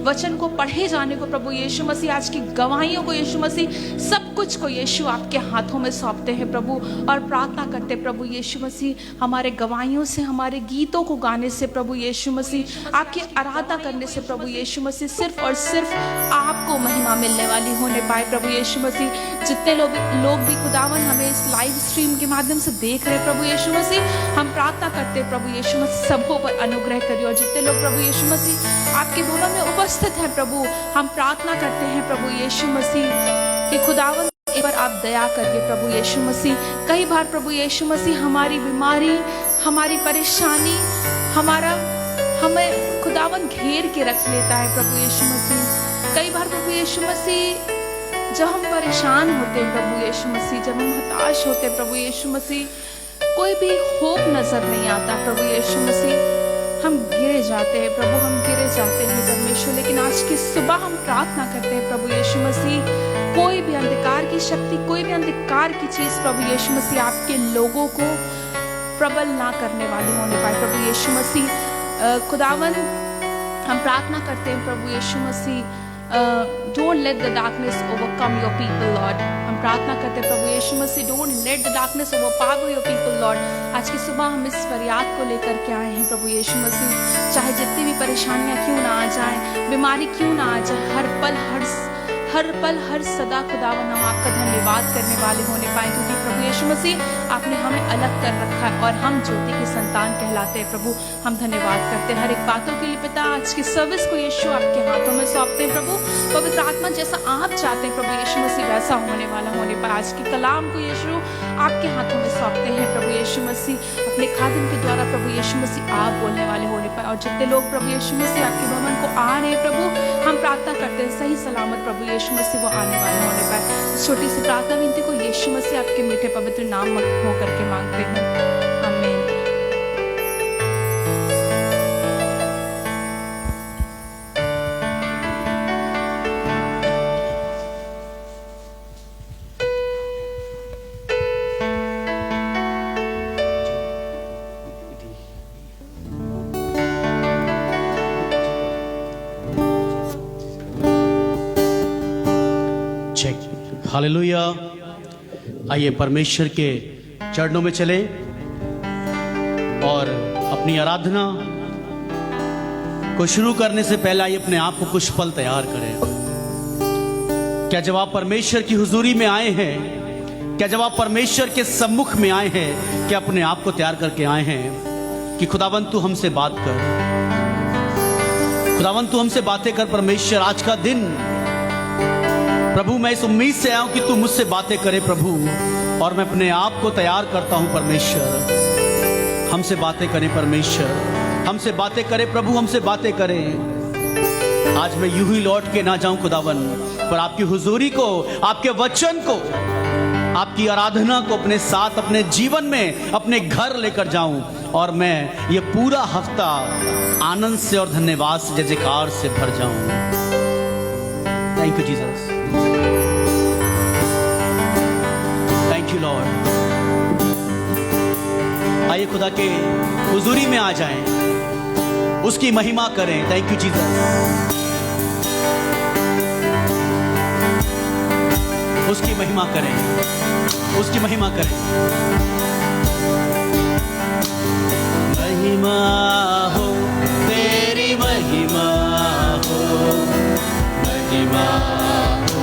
वचन को पढ़े जाने को प्रभु यीशु मसीह, आज की गवाहियों को यीशु मसीह, सब कुछ को यीशु आपके हाथों में सौंपते हैं प्रभु, और प्रार्थना करते प्रभु यीशु मसीह हमारे गवाहियों से, हमारे गीतों को गाने से प्रभु यीशु मसीह, आपकी आराधना करने से प्रभु यीशु मसीह सिर्फ और सिर्फ आपको महिमा मिलने वाली होने पाए प्रभु यीशु मसीह। जितने लोग भी खुदावन हमें इस लाइव स्ट्रीम के माध्यम से देख रहे प्रभु यीशु मसीह, हम प्रार्थना करते प्रभु यीशु मसीह सबों पर अनुग्रह करिए। और जितने लोग प्रभु यीशु मसीह आपके भवन में उपस्थित हैं प्रभु, हम प्रार्थना करते हैं प्रभु यीशु मसीह कि खुदावन एक बार आप दया करिए प्रभु यीशु मसीह। कई बार प्रभु यीशु मसीह हमारी बीमारी, हमारी परेशानी, हमें खुदावन घेर के रख लेता है प्रभु यीशु मसीह। कई बार प्रभु यीशु मसीह जब हम परेशान होते हैं प्रभु यीशु मसीह, जब हम हताश होते हैं प्रभु यीशु मसीह, कोई भी होप नजर नहीं आता प्रभु यीशु मसीह, हम गिरे जाते हैं प्रभु, हम गिरे जाते हैं परमेश्वर। लेकिन आज की सुबह हम प्रार्थना करते हैं प्रभु यीशु मसीह, कोई भी अंधकार की शक्ति, कोई भी अंधकार की चीज प्रभु यीशु मसीह आपके लोगों को प्रबल ना करने वाली होने पाए प्रभु यीशु मसीह। खुदावन हम प्रार्थना करते हैं प्रभु यीशु मसीह, don't let the darkness overcome your people Lord. हम प्रार्थना करते हैं प्रभु यीशु मसीह, don't let the darkness overpower your people Lord. आज की सुबह हम इस फरियाद को लेकर के आए हैं प्रभु यीशु मसीह, चाहे जितनी भी परेशानियां क्यों ना आ जाएं, बीमारी क्यों ना आ जाए, हर पल हर सदा खुदावन हम आपका धन्यवाद करने वाले होने पाए, क्योंकि प्रभु यीशु मसीह आपने हमें अलग कर रखा है और हम ज्योति की संतान कहलाते हैं प्रभु। हम धन्यवाद करते हैं हर एक बातों के लिए पिता। आज की सर्विस को यीशु आपके हाथों में सौंपते हैं प्रभु। पवित्र आत्मा जैसा आप चाहते हैं प्रभु यीशु मसीह वैसा होने वाला होने पर आज की कलाम को यीशु आपके हाथों में सौंपते हैं प्रभु यीशु मसीह। अपने खादिम के द्वारा प्रभु यीशु मसीह आप बोलने वाले होने पर, और जितने लोग प्रभु यीशु मसीह आपके भवन को आ रहे हैं प्रभु, हम प्रार्थना करते हैं सही सलामत प्रभु यीशु मसीह वो आने वाले होने पर। इस छोटी सी प्रार्थना विनती को यीशु मसीह आपके मीठे पवित्र नाम में होकर के मांगते हैं, आमीन। हालेलुया। आइए परमेश्वर के चरणों में चले और अपनी आराधना को शुरू करने से पहले आइए अपने आप को कुछ पल तैयार करें। क्या जब आप परमेश्वर की हुजूरी में आए हैं, क्या जब आप परमेश्वर के सम्मुख में आए हैं, क्या अपने आप को तैयार करके आए हैं कि खुदावन तू हमसे बात कर, खुदावन तू हमसे बातें कर। परमेश्वर आज का दिन प्रभु मैं इस उम्मीद से आया हूं कि तू मुझसे बातें करे प्रभु, और मैं अपने आप को तैयार करता हूं परमेश्वर। हमसे बातें करें परमेश्वर, हमसे बातें करे प्रभु, हमसे बातें करें। आज मैं यूं ही लौट के ना जाऊं खुदावन, पर आपकी हुजूरी को, आपके वचन को, आपकी आराधना को अपने साथ, अपने जीवन में, अपने घर लेकर जाऊं, और मैं ये पूरा हफ्ता आनंद से और धन्यवाद से, जय जयकार से भर जाऊं। Thank you Jesus, thank you Lord. आइए खुदा के हुजूरी में आ जाएं, उसकी महिमा करें। थैंक यू जीसस, उसकी महिमा करें, उसकी महिमा करें। महिमा हो तेरी, महिमा हो, महिमा हो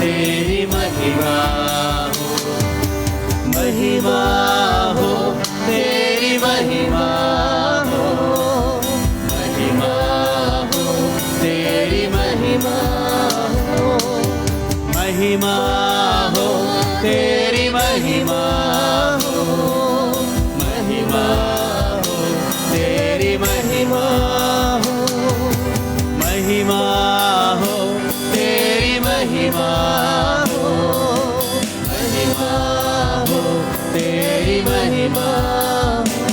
तेरी, महिमा हो, महिमा हो तेरी, महिमा हो, महिमा हो तेरी, महिमा हो, महिमा हो तेरी, महिमा हो, महिमा हो तेरी, महिमा हो, महिमा हो तेरी, महिमा हो, महिमा हो तेरी, महिमा हो।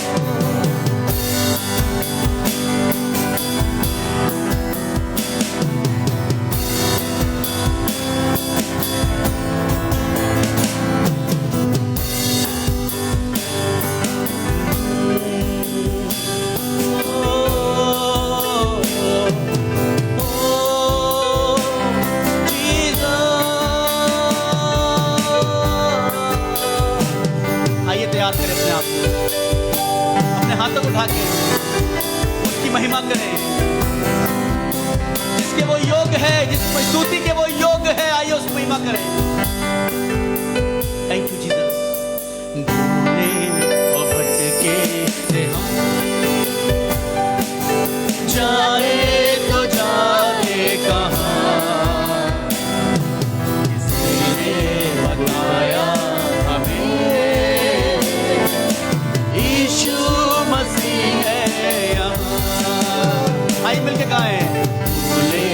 उठा के उसकी महिमा करें। जिसके वो योग्य है, जिस स्तुति के वो योग्य है, आइए उसकी महिमा करें। Thank you Jesus. भूले और भटके से हम जाए तो जाए कहाँ, किसी ने बताया हमें यीशु मसीह है यहाँ। आइए मिलके गाएं। भूले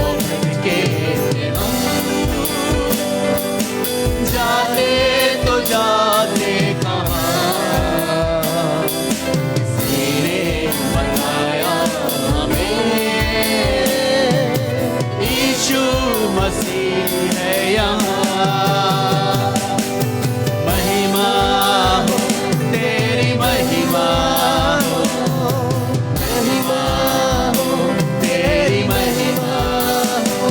और भटके हम जाते तो जाते कहाँ, किसी ने बताया हमें यीशु मसीह है यहाँ। महिमा हो तेरी महिमा हो, महिमा हो तेरी महिमा हो,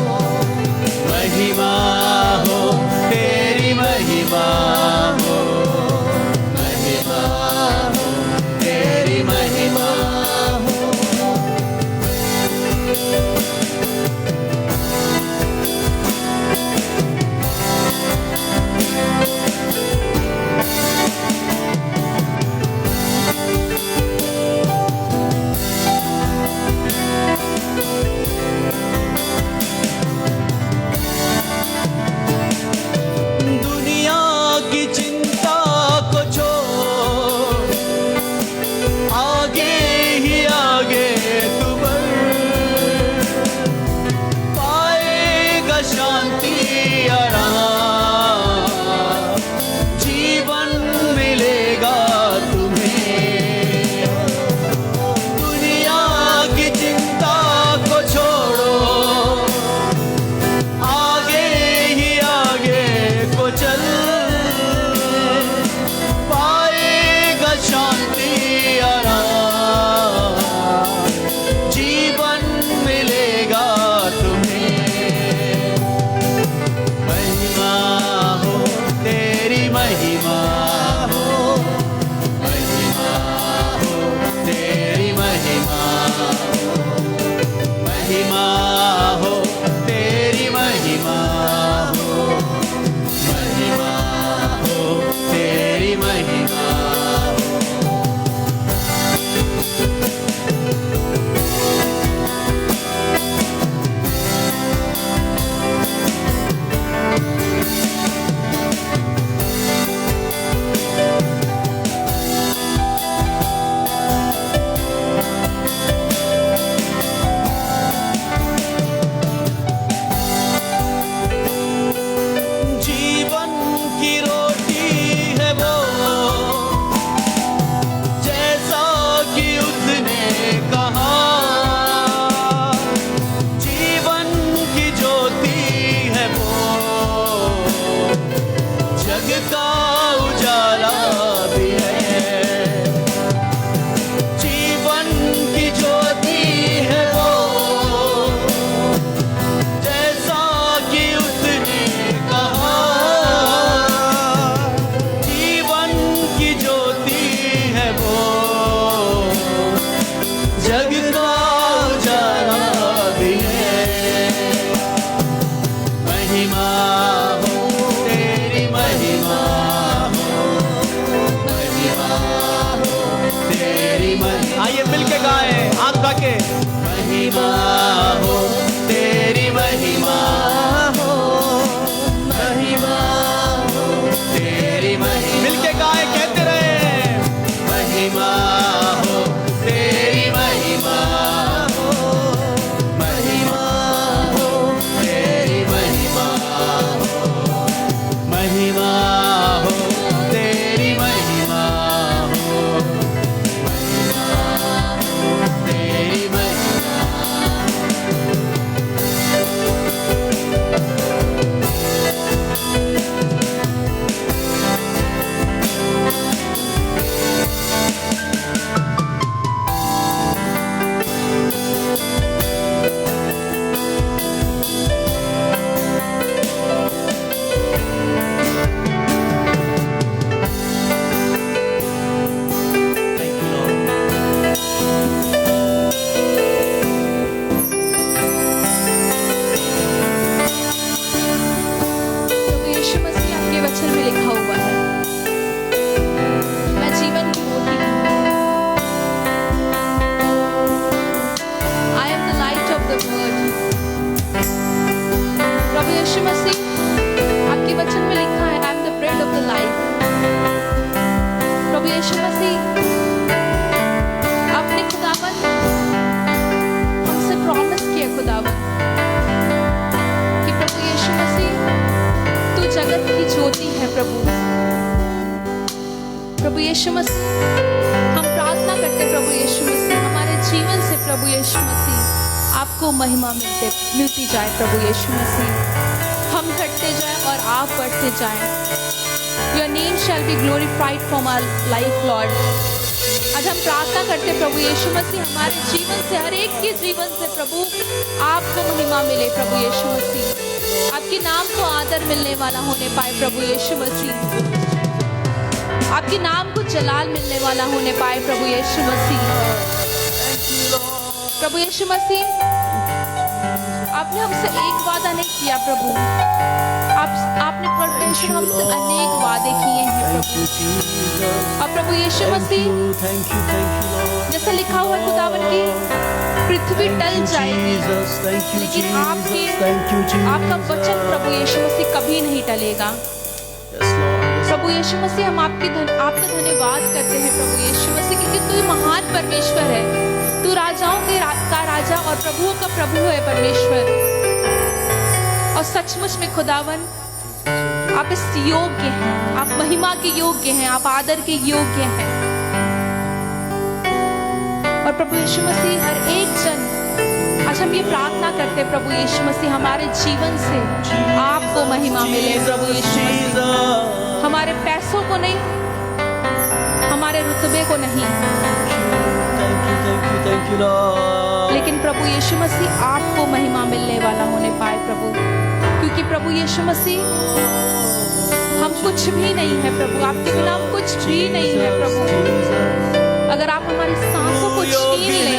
महिमा हो तेरी महिमा हो, महिमा हो तेरी महिमा हो। दुनिया की चिंता को छोड़ आगे ही आगे तू बढ़, पाएगा शांति आराम, जीवन मिलेगा तुम्हें। दुनिया की चिंता को छोड़ो, आगे ही आगे को चल, पाएगा शांति आराम, जीवन मिलेगा तुम्हें। महिमा हो तेरी महिमा हो, महिमा हो तेरी महिमा हो, महिमा हो तेरी महिमा हो, महिमा हो तेरी महिमा हो। यीशु मसीह, आपके वचन में लिखा है, I am the bread of the life. प्रभु यीशु मसीह, आपने खुदावन हमसे प्रॉमिस किया खुदावन कि प्रभु यीशु मसीह तू जगत की ज्योति है। प्रभु यीशु मसीह, हम प्रार्थना करते प्रभु यीशु मसीह, हमारे जीवन से प्रभु यीशु मसीह आपको महिमा मिलती जाए। प्रभु यीशु मसीह, हम घटते जाएं और आप बढ़ते जाएं। Your name shall be glorified from our life, Lord। आज हम प्रार्थना करते प्रभु यीशु मसीह, हमारे जीवन से, हर एक के जीवन से प्रभु आपको महिमा मिले। प्रभु यीशु मसीह, आपके नाम को आदर मिलने वाला होने पाए। प्रभु यीशु मसीह, आपके नाम को जलाल मिलने वाला होने पाए। प्रभु यीशु मसीह, प्रभु यीशु मसीह, आपने हमसे एक वादा नहीं किया प्रभु, आपने परमेश्वर हमसे अनेक वादे किए हैं प्रभु। और प्रभु यीशु मसीह, जैसे लिखा हुआ खुदावन की पृथ्वी टल जाएगी, लेकिन आपका वचन प्रभु यीशु मसीह कभी नहीं टलेगा। प्रभु यीशु मसीह, हम आपका धन्यवाद करते हैं प्रभु यीशु मसीह, क्योंकि तू महान परमेश्वर है। तू राजाओं का राजा और प्रभुओं का प्रभु है परमेश्वर। और सचमुच में खुदावन, आप इस योग्य हैं, आप महिमा के योग्य हैं, आप आदर के योग्य हैं। और प्रभु यीशु मसीह, हर एक जन, आज हम ये प्रार्थना करते हैं प्रभु यीशु मसीह, हमारे जीवन से आपको महिमा मिले। प्रभु यीशु मसीह, हमारे पैसों को नहीं, हमारे रुतबे को नहीं, लेकिन प्रभु यीशु मसीह आपको महिमा मिलने वाला होने पाए प्रभु। क्योंकि प्रभु यीशु मसीह, हम कुछ भी नहीं है प्रभु, आपके बिना हम कुछ भी नहीं है प्रभु। अगर आप हमारी सांसों को छीन लें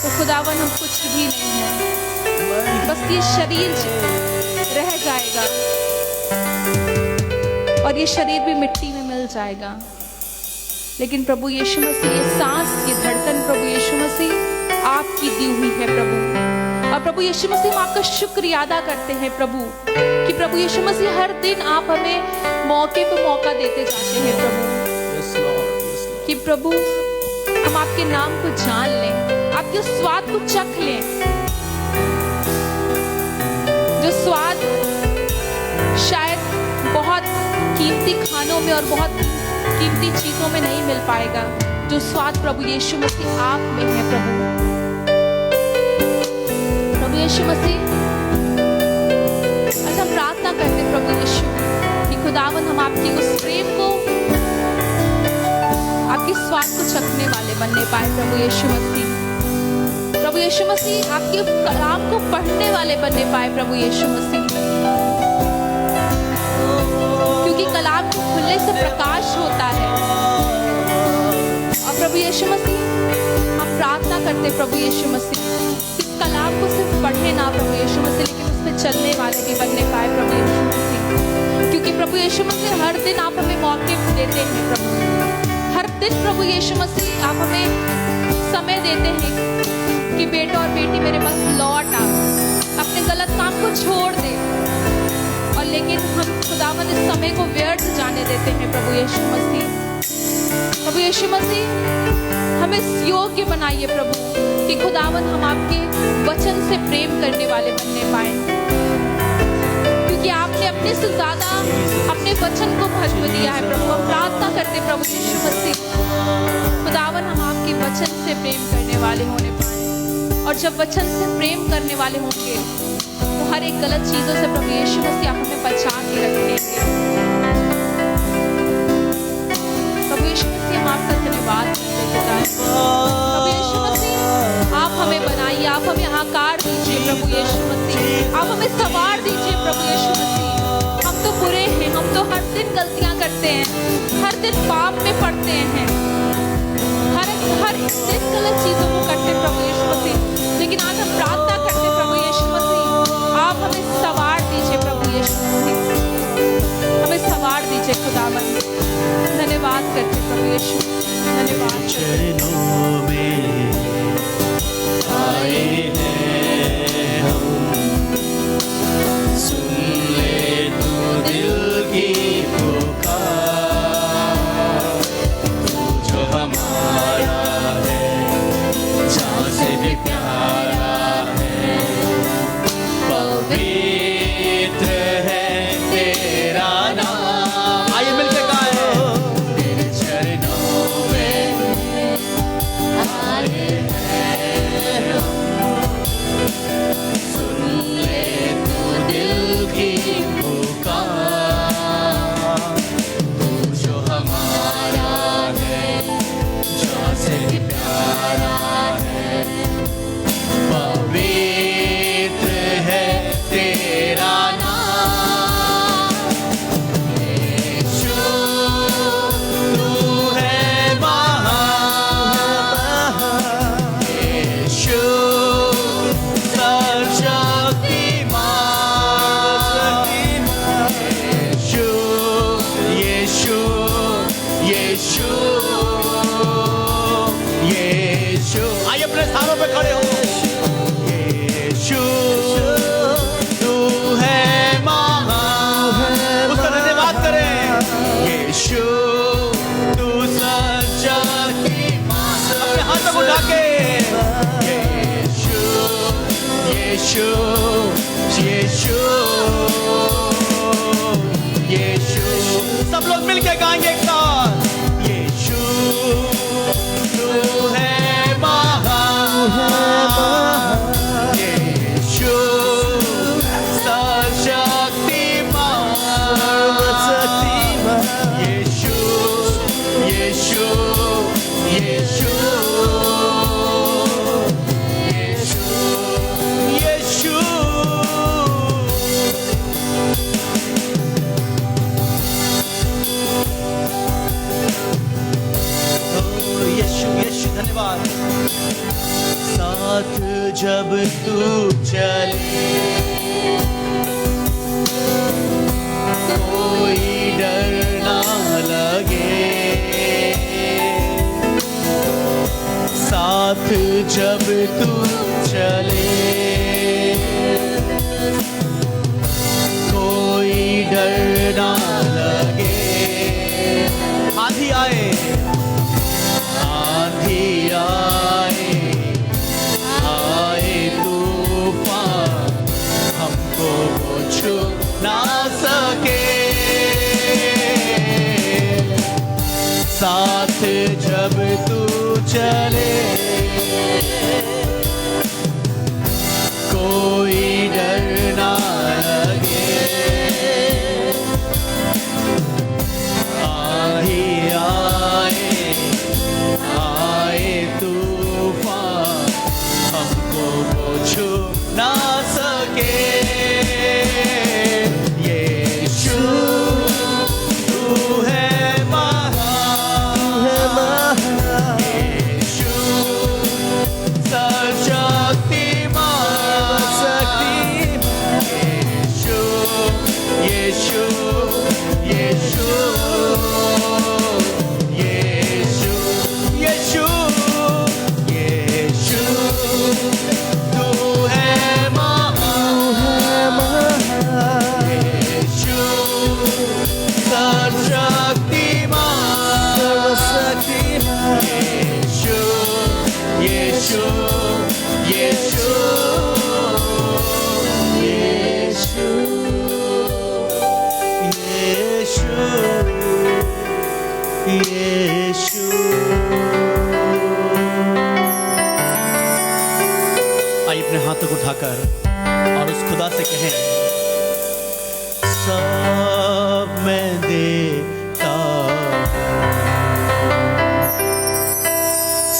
तो खुदावन हम कुछ भी नहीं है, बस ये शरीर रह जाएगा और ये शरीर भी मिट्टी में मिल जाएगा। लेकिन प्रभु यीशु मसीह, ये सांस, ये धड़कन प्रभु यीशु मसीह आपकी दी हुई है प्रभु। और प्रभु यीशु मसीह, हम आपका शुक्रिया अदा करते हैं प्रभु, कि प्रभु यीशु मसीह हर दिन आप हमें मौके पे मौका देते जाते हैं प्रभु। कि प्रभु, हम आपके नाम को जान लें, आपके स्वाद को चख लें, जो स्वाद शायद बहुत कीमती खानों में और बहुत कीमती चीजों में नहीं मिल पाएगा, जो स्वाद प्रभु यीशु मसीह आप में है प्रभु। प्रभु यीशु मसीह, आज हम प्रार्थना करते प्रभु यीशु कि खुदावन, हम आपकी उस प्रेम को, आपके स्वाद को चखने वाले बनने पाए प्रभु यीशु मसीह। प्रभु यीशु मसीह, आपके कलाम को पढ़ने वाले बनने पाए प्रभु यीशु मसीह, क्योंकि कलाम को खुलने से प्रकाश होता है। और प्रभु यीशु मसीह, हम प्रार्थना करते प्रभु यीशु मसीह, इस कलाम को सिर्फ पढ़े ना प्रभु यीशु मसीह, लेकिन उस पर चलने वाले भी बनने पाए प्रभु यीशु मसीह। क्योंकि प्रभु यीशु मसीह, हर दिन आप हमें मौके देते हैं प्रभु। हर दिन प्रभु यीशु मसीह, आप हमें समय देते हैं कि बेटा और बेटी मेरे पास लौट आ, अपने गलत काम को छोड़ दे। और लेकिन हम खुदावंद इस समय को व्यर्थ जाने देते हैं प्रभु यीशु मसीह। प्रभु यीशु मसीह, हमें योग्य बनाइए प्रभु, कि खुदावंद हम आपके वचन से प्रेम करने वाले बनने पाए, क्योंकि आपने अपने से ज्यादा अपने वचन को महत्व दिया है प्रभु। हम प्रार्थना करते प्रभु यीशु मसीह, खुदावंद हम आपके वचन से प्रेम करने वाले होने पाए। और जब वचन से प्रेम करने वाले होंगे तो हर एक गलत चीजों से प्रभु यीशु मसीह आप हमें बचा के रखेंगे। प्रभु यीशु मसीह, हम आपका धन्यवाद करते हैं। प्रभु यीशु मसीह, आप हमें बनाइए, आप हमें आकार दीजिए प्रभु यीशु मसीह, आप हमें संवार दीजिए प्रभु यीशु मसीह। हम तो बुरे हैं, हम तो हर दिन गलतियां करते हैं, हर दिन पाप में पड़ते हैं, हर दिन गलत चीजों को करते हैं प्रभु यीशु मसीह। लेकिन आज हम प्रार्थना करते हैं प्रभु यीशु मसीह, आप हमें संवार दीजिए प्रभु यीशु मसीह, हमें संवार दीजिए खुदावंद। धन्यवाद करते प्रभु यीशु, धन्यवाद। चरणों में आए हैं अपने स्थानों पे खड़े हो। यीशु तू है महान, उसका धन्यवाद करें। यीशु तू सच्चा की मान, अपने हाथ को उठा के यीशु यीशु यीशु यीशु, सब लोग मिलके गाएंगे एक साथ। यीशु तू है महान, यीशु सशक्तिमान, यीशु यीशु यीशु यीशु यीशु यीशु धन्यवाद। साथ जब तू चले कोई डर ना लगे, साथ जब तू चले कोई डर ना लगे। आंधी आए आंधी आए आए तूफान, हमको वो छू ना सके। साथ जब तू चले कोई डर ना लगे। आही आए आए तूफान, हमको वो छू ना सके। यीशु तू है महान, यीशु सशक्तिमान, यीशु यीशु यीशु यीशु यीशु यीशु तू है महान, यीशु सशक्तिमान, यीशु यीशु यीशु यीशु यीशु। आइए अपने हाथों को उठाकर और उस खुदा से कहें, सब मैं देता,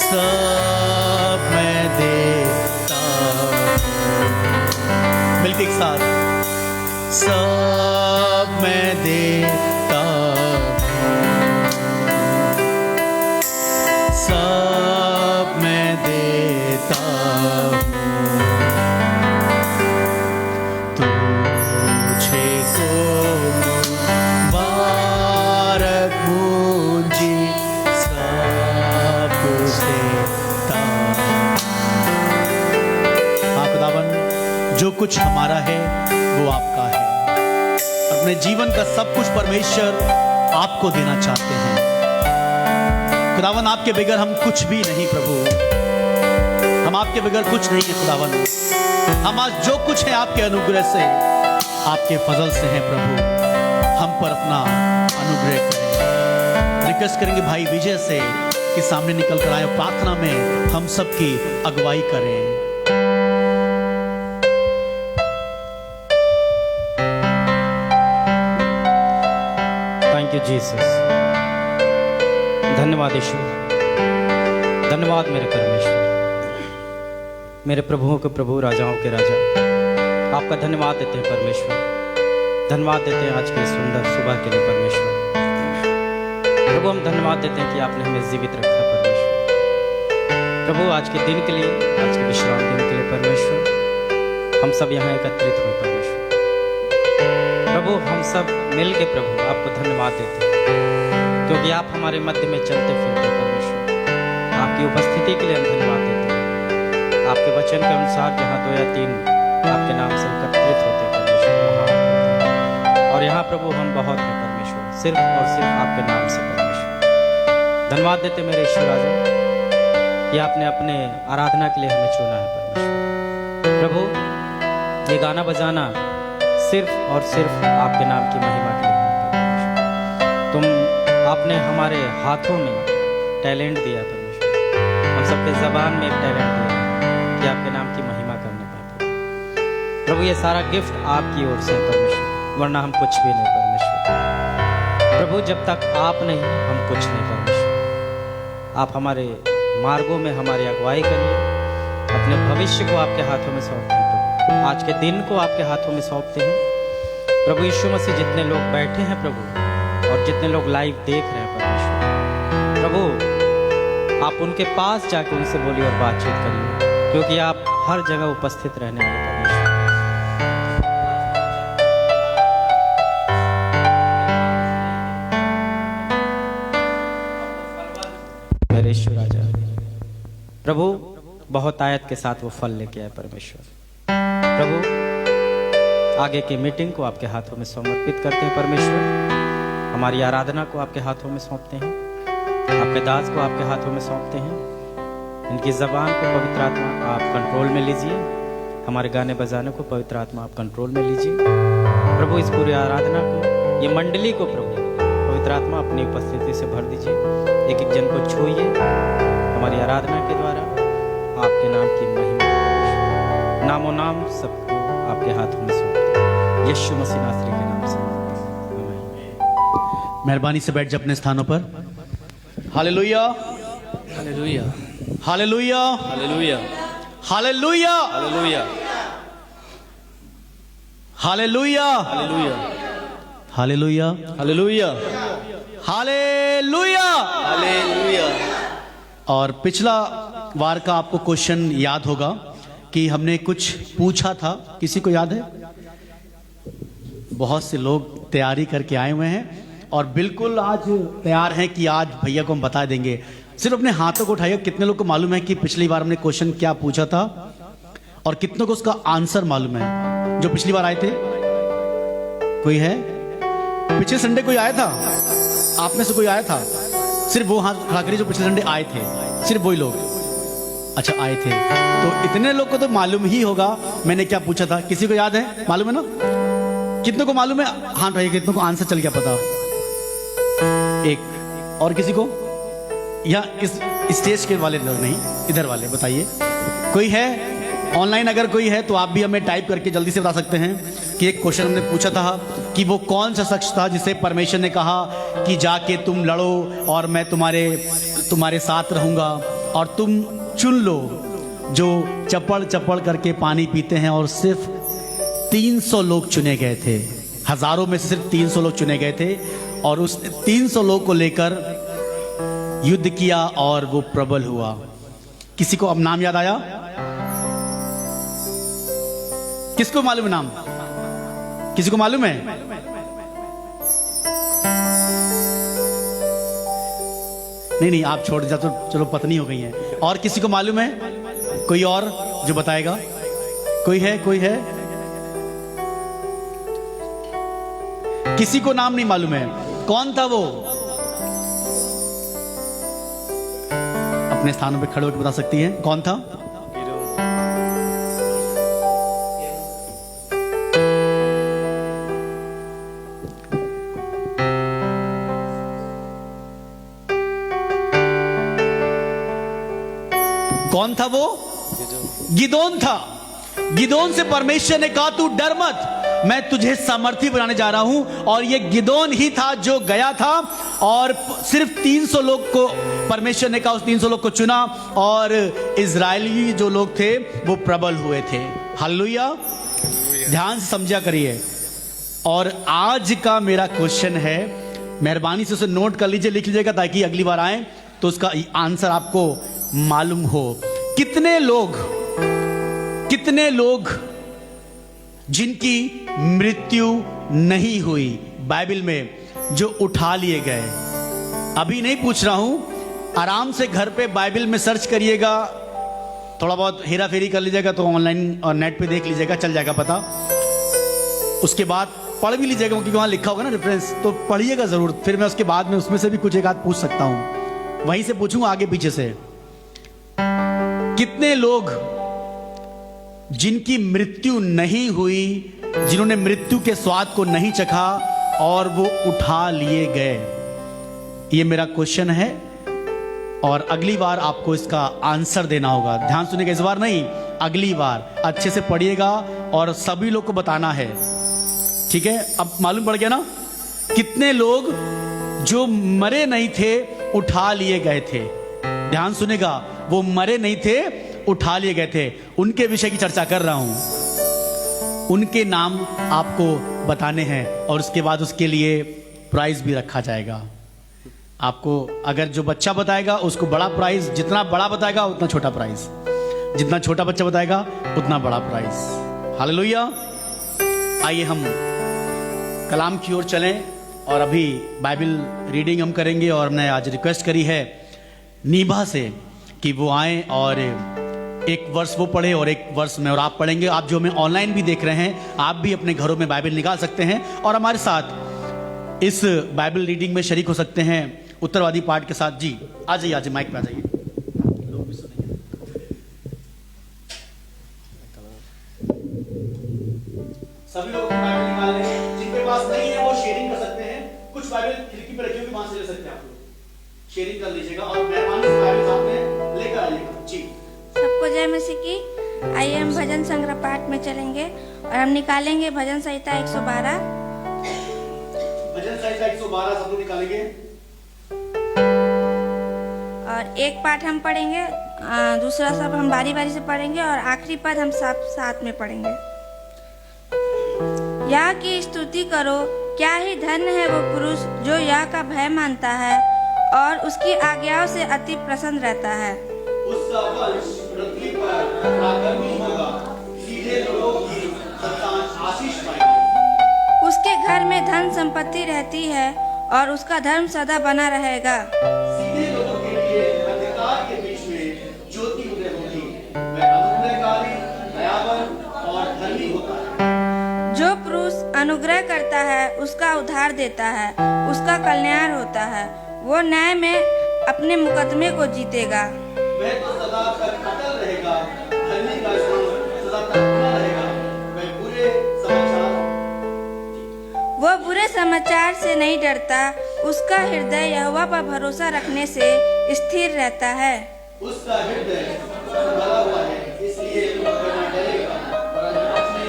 सब मैं देता, मिलके एक साथ, सब मैं देता, सब मैं देता, तुझे को बारक मुझे सब देता। हाँ खुदावन, जो कुछ हमारा है वो आपका है, अपने जीवन का सब कुछ परमेश्वर आपको देना चाहते हैं। खुदावन, आपके बगैर हम कुछ भी नहीं प्रभु, हम आपके बगैर कुछ नहीं है खुदावन। हम आज जो कुछ है आपके अनुग्रह से, आपके फजल से है प्रभु। हम पर अपना अनुग्रह करें। रिक्वेस्ट करेंगे भाई विजय से कि सामने निकल कर आए, प्रार्थना में हम सबकी अगुवाई करें। Thank you Jesus. धन्यवाद यीशु, धन्यवाद मेरे परमेश्वर, मेरे प्रभुओं के प्रभु, राजाओं के राजा। आपका धन्यवाद देते हैं परमेश्वर, धन्यवाद देते हैं आज के सुंदर सुबह के लिए परमेश्वर। प्रभु हम धन्यवाद देते हैं कि आपने हमें जीवित रखा परमेश्वर। प्रभु आज के दिन के लिए, आज के विश्राम दिन के लिए परमेश्वर, हम सब यहाँ एकत्रित हुए परमेश्वर। प्रभु हम सब मिल के प्रभु आपको धन्यवाद देते हैं, क्योंकि आप हमारे मध्य में चलते फिरते परमेश्वर। आपकी उपस्थिति के लिए हम धन्यवाद देते हैं। आपके वचन के अनुसार जहाँ 2 या 3 आपके नाम से एकत्रित होते हैं परमेश्वर, वहाँ आप होते हैं। और यहाँ प्रभु हम बहुत हैं परमेश्वर, सिर्फ और सिर्फ आपके नाम से परमेश्वर। धन्यवाद देते मेरे ईश्वर राजा कि आपने अपने आराधना के लिए हमें चुना है परमेश्वर। प्रभु ये गाना बजाना सिर्फ और सिर्फ आपके नाम की महिमा के लिए परमेश्वर। तुम आपने हमारे हाथों में टैलेंट दिया परमेश्वर, हम सबके ज़बान में एक टैलेंट दिया कि आपके नाम की महिमा करने पाए प्रभु। ये सारा गिफ्ट आपकी ओर से है परमेश्वर, वरना हम कुछ भी नहीं परमेश्वर। प्रभु जब तक आप नहीं हम कुछ नहीं परमेश्वर। आप हमारे मार्गों में हमारी अगुवाई करिए, अपने भविष्य को आपके हाथों में सौंपते हैं प्रभु, आज के दिन को आपके हाथों में सौंपते हैं प्रभु यीशु मसीह। जितने लोग बैठे हैं प्रभु और जितने लोग लाइव देख रहे हैं परमेश्वर, प्रभु आप उनके पास जाके उनसे बोलिए और बातचीत करिए, क्योंकि आप हर जगह उपस्थित रहने वाले परमेश्वर। मेरे ईश्वर राजा प्रभु बहुत आयत के साथ वो फल लेके आए परमेश्वर। प्रभु आगे की मीटिंग को आपके हाथों में समर्पित करते हैं परमेश्वर। हमारी आराधना को आपके हाथों में सौंपते हैं, आपके दास को आपके हाथों में सौंपते हैं। इनकी ज़बान को पवित्र आत्मा आप कंट्रोल में लीजिए, हमारे गाने बजाने को पवित्र आत्मा आप कंट्रोल में लीजिए प्रभु। इस पूरी आराधना को, ये मंडली को प्रभु पवित्र आत्मा अपनी उपस्थिति से भर दीजिए। एक एक जन को छूइए हमारी आराधना के द्वारा, आपके नाम की महिमा, नामो नाम सबको आपके हाथों में सौंपते हैं, यीशु मसीह नासरी के नाम से आमीन। मेहरबानी से बैठ जाए अपने स्थानों पर। Hallelujah, hallelujah, hallelujah, hallelujah, hallelujah, hallelujah, hallelujah, hallelujah, hallelujah, hallelujah, hallelujah. Hallelujah. और पिछला वार का आपको क्वेश्चन याद होगा कि हमने कुछ पूछा था, किसी को याद है? बहुत से लोग तैयारी करके आए हुए हैं और बिल्कुल आज तैयार हैं कि आज भैया को हम बता देंगे। सिर्फ अपने हाथों को उठाइए, कितने लोग को मालूम है कि पिछली बार हमने क्वेश्चन क्या पूछा था और कितनों को उसका आंसर मालूम है जो पिछली बार आए थे? कोई है? पिछले संडे कोई आया था? आप में से कोई आया था? सिर्फ वो हाथ खड़ा करिए जो पिछले संडे आए थे, सिर्फ वही लोग। अच्छा आए थे, तो इतने लोग को तो मालूम ही होगा मैंने क्या पूछा था। किसी को याद है? मालूम है ना? कितनों को मालूम है? हाथ उठाइए, कितनों को आंसर चल गया पता? एक और किसी को? या इस स्टेज के वाले लोग नहीं, इधर वाले बताइए। कोई है ऑनलाइन? अगर कोई है तो आप भी हमें टाइप करके जल्दी से बता सकते हैं कि एक क्वेश्चन हमने पूछा था कि वो कौन सा शख्स था जिसे परमेश्वर ने कहा कि जाके तुम लड़ो और मैं तुम्हारे साथ रहूंगा और तुम चुन लो, जो चपड़ चपड़ करके पानी पीते हैं। और सिर्फ 300 लोग चुने गए थे, हजारों में से सिर्फ 300 लोग चुने गए थे और उस 300 लोग को लेकर युद्ध किया और वो प्रबल हुआ। किसी को अब नाम याद आया? किसको मालूम है नाम? किसी को मालूम है? नहीं, आप छोड़ जा तो चलो, पत्नी हो गई है। और किसी को मालूम है? कोई और जो बताएगा? कोई है? कोई है? किसी को नाम नहीं मालूम है? कौन था वो? अपने स्थानों पे खड़े होकर बता सकती हैं कौन था? कौन था वो? गिदोन था। गिदोन से परमेश्वर ने कहा तू डर मत, मैं तुझे सामर्थी बनाने जा रहा हूं। और ये गिदोन ही था जो गया था और सिर्फ 300 लोग को परमेश्वर ने कहा, उस 300 लोग को चुना और इजरायली जो लोग थे वो प्रबल हुए थे। हालेलुया। ध्यान से समझा करिए। और आज का मेरा क्वेश्चन है, मेहरबानी से उसे नोट कर लीजिए, लिख लीजिएगा ताकि अगली बार आए तो उसका आंसर आपको मालूम हो। कितने लोग जिनकी मृत्यु नहीं हुई बाइबल में, जो उठा लिए गए? अभी नहीं पूछ रहा हूं, आराम से घर पे बाइबल में सर्च करिएगा थोड़ा बहुत हेरा फेरी कर लीजिएगा तो ऑनलाइन और नेट पे देख लीजिएगा, चल जाएगा पता। उसके बाद पढ़ भी लीजिएगा क्योंकि वहाँ लिखा होगा ना रेफरेंस, तो पढ़िएगा ज़रूर। फिर मैं उसके बाद में उसमें से भी कुछ एक आध पूछ सकता हूँ, वहीं से पूछूंगा आगे पीछे से। कितने लोग जिनकी मृत्यु नहीं हुई, जिन्होंने मृत्यु के स्वाद को नहीं चखा और वो उठा लिए गए, ये मेरा क्वेश्चन है। और अगली बार आपको इसका आंसर देना होगा। ध्यान सुनिएगा, इस बार नहीं, अगली बार अच्छे से पढ़िएगा और सभी लोग को बताना है, ठीक है। अब मालूम पड़ गया ना, कितने लोग जो मरे नहीं थे उठा लिए गए थे। ध्यान सुनेगा, वो मरे नहीं थे उठा लिए गए थे, उनके विषय की चर्चा कर रहा हूं। उनके नाम आपको बताने हैं और उसके बाद उसके लिए प्राइज भी रखा जाएगा। आपको अगर जो बच्चा बताएगा उसको बड़ा प्राइज, जितना बड़ा बताएगा उतना छोटा प्राइज, जितना छोटा बच्चा बताएगा उतना बड़ा प्राइज। हालेलुया। आइए हम कलाम की ओर चलें और अभी बाइबल रीडिंग हम करेंगे। और हमने आज रिक्वेस्ट करी है नीभा से कि वो आए और एक वर्ष वो पढ़े और एक वर्ष में और आप पढ़ेंगे। आप जो हमें ऑनलाइन भी देख रहे हैं, आप भी अपने घरों में बाइबल निकाल सकते हैं और हमारे साथ इस बाइबल रीडिंग में शरीक हो सकते हैं उत्तरवादी पाठ के साथ। जी आ जाइए, आज माइक पे आ जाइए, लोग भी सुनेंगे। सभी लोग बाइबल निकाल लें, जिनके पास नहीं है वो शेयरिंग कर सकते हैं। कुछ बाइबल खिड़की पे रखी होगी, वहां से ले सकते हैं, आप लोग शेयरिंग कर लीजिएगा और मेहरबानी से बाइबल साथ में लेकर आइएगा। जी सबको जय मसीह की। आइए हम भजन संग्रह पाठ में चलेंगे और हम निकालेंगे भजन संहिता 112। भजन संहिता 112 सब लोग निकालेंगे और एक पाठ हम पढ़ेंगे, दूसरा सब हम बारी बारी से पढ़ेंगे और आखिरी पद हम सब साथ में पढ़ेंगे। यह की स्तुति करो, क्या ही धन्य है वो पुरुष जो यह का भय मानता है और उसकी आज्ञाओं से अति प्रसन्न रहता है। उसका वंश पृथ्वी पर पराक्रमी होगा, सीधे लोगों की संतान आशीष पाएगी। उसके घर में धन संपत्ति रहती है और उसका धर्म सदा बना रहेगा। सीधे लोगों के लिए अंधकार के बीच में ज्योति उदय होगी। वह अनुग्रहकारी, दयावान और धर्मी होता है। जो पुरुष अनुग्रह करता है उसका उद्धार देता है, उसका कल्याण होता है। वो न्याय में अपने मुकदमे को जीतेगा। वह तो सदा तक अटल रहेगा, धर्मी का स्थान सदा तक बना रहेगा। वो बुरे समाचार से नहीं डरता, उसका हृदय यहोवा पर भरोसा रखने से स्थिर रहता है। उसका हृदय भरा हुआ है, इसलिए वह न डरेगा और अपने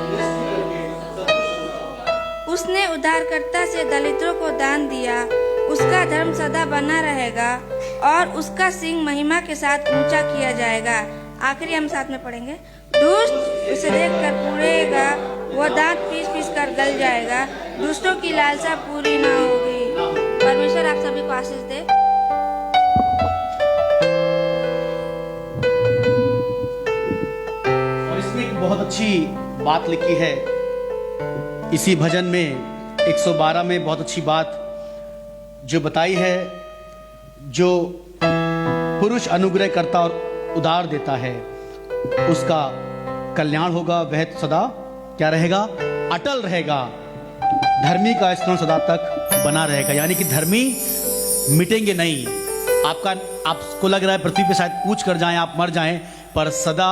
दृष्टि करके संतुष्ट होगा। उसने उद्धारकर्ता से दलितों को दान दिया, उसका धर्म सदा बना रहेगा और उसका सिंह महिमा के साथ ऊंचा किया जाएगा। आखिरी हम साथ में पढ़ेंगे। दुष्ट उसे देखकर पूरेगा, वो दांत पीस पीस कर गल जाएगा, दुष्टों की लालसा पूरी ना होगी। परमेश्वर आप सभी को आशीष दे। और इसमें एक बहुत अच्छी बात लिखी है इसी भजन में 112 में, बहुत अच्छी बात जो बताई है। जो पुरुष अनुग्रह करता और उधार देता है उसका कल्याण होगा, वह सदा क्या रहेगा, अटल रहेगा। धर्मी का स्थान सदा तक बना रहेगा, यानी कि धर्मी मिटेंगे नहीं। आपको लग रहा है पृथ्वी पे शायद कूच कर जाएं, आप मर जाएं, पर सदा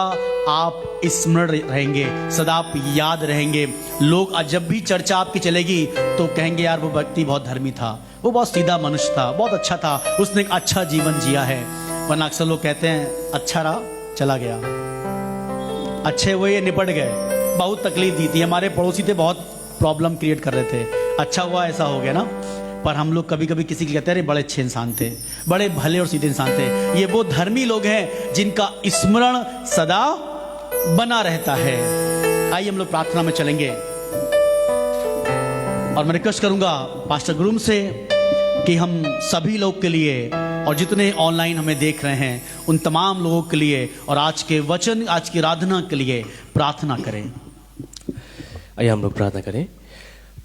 आप स्मरण रहेंगे, सदा आप याद रहेंगे। लोग जब भी चर्चा आपकी चलेगी तो कहेंगे यार वो व्यक्ति बहुत धर्मी था, वो बहुत सीधा मनुष्य था, बहुत अच्छा था, उसने एक अच्छा जीवन जिया है। वरना अक्सर लोग कहते हैं अच्छा रहा चला गया, अच्छे हुए ये निपट गए, बहुत तकलीफ दी थी, हमारे पड़ोसी थे बहुत प्रॉब्लम क्रिएट कर रहे थे, अच्छा हुआ ऐसा हो गया ना। पर हम लोग कभी कभी किसी के कहते हैं अरे बड़े अच्छे इंसान थे, बड़े भले और सीधे इंसान थे। ये वो धर्मी लोग हैं जिनका स्मरण सदा बना रहता है। आइए हम लोग प्रार्थना में चलेंगे और मैं रिक्वेस्ट करूंगा पास्टर गुरुम से कि हम सभी लोग के लिए और जितने ऑनलाइन हमें देख रहे हैं उन तमाम लोगों के लिए और आज के वचन, आज की आराधना के लिए प्रार्थना करें। आइए हम लोग प्रार्थना करें।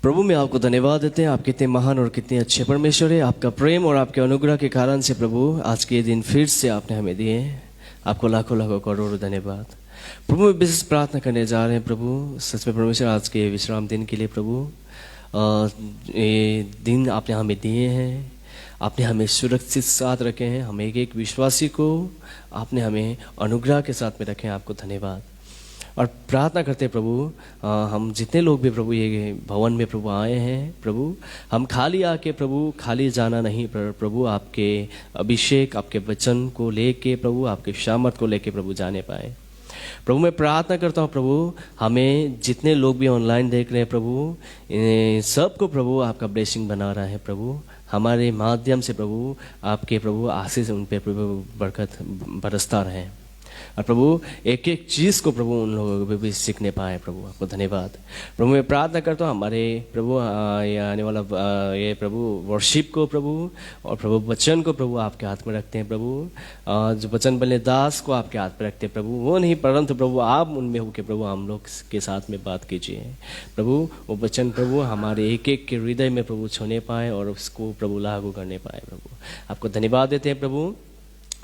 प्रभु मैं आपको धन्यवाद देते हैं, आप कितने महान और कितने अच्छे परमेश्वर है। आपका प्रेम और आपके अनुग्रह के कारण से प्रभु आज के दिन फिर से आपने हमें दिए। आपको लाखों लाखों करोड़ों धन्यवाद। प्रभु मैं विशेष प्रार्थना करने जा रहे हैं प्रभु, सच में परमेश्वर आज के विश्राम दिन के लिए प्रभु, ये दिन आपने हमें दिए हैं, आपने हमें सुरक्षित साथ रखे हैं, हम एक एक विश्वासी को आपने हमें अनुग्रह के साथ में रखे हैं, आपको धन्यवाद। और प्रार्थना करते हैं प्रभु, हम जितने लोग भी प्रभु ये भवन में प्रभु आए हैं प्रभु, हम खाली आके प्रभु खाली जाना नहीं, प्रभु आपके अभिषेक, आपके वचन को लेके प्रभु, आपके सामर्थ को लेके प्रभु जाने पाए। प्रभु मैं प्रार्थना करता हूँ प्रभु, हमें जितने लोग भी ऑनलाइन देख रहे हैं प्रभु, सबको प्रभु आपका ब्लेसिंग बना रहा है प्रभु, हमारे माध्यम से प्रभु आपके प्रभु आशीष उन पे प्रभु बरकत बरसता रहे। और प्रभु एक एक चीज़ को प्रभु उन लोगों को भी सीखने पाए प्रभु, आपको धन्यवाद। प्रभु मैं प्रार्थना करता हूँ हमारे प्रभु ये आने वाला ये प्रभु वर्शिप को प्रभु और प्रभु वचन को प्रभु आपके हाथ में रखते हैं प्रभु, जो वचन बने दास को आपके हाथ में रखते हैं प्रभु, वो नहीं परंतु प्रभु आप उनमें होकर प्रभु हम लोग के साथ में बात कीजिए प्रभु, वो वचन प्रभु हमारे एक एक के हृदय में प्रभु छूने पाए और उसको प्रभु लागू करने पाए प्रभु, आपको धन्यवाद देते हैं प्रभु।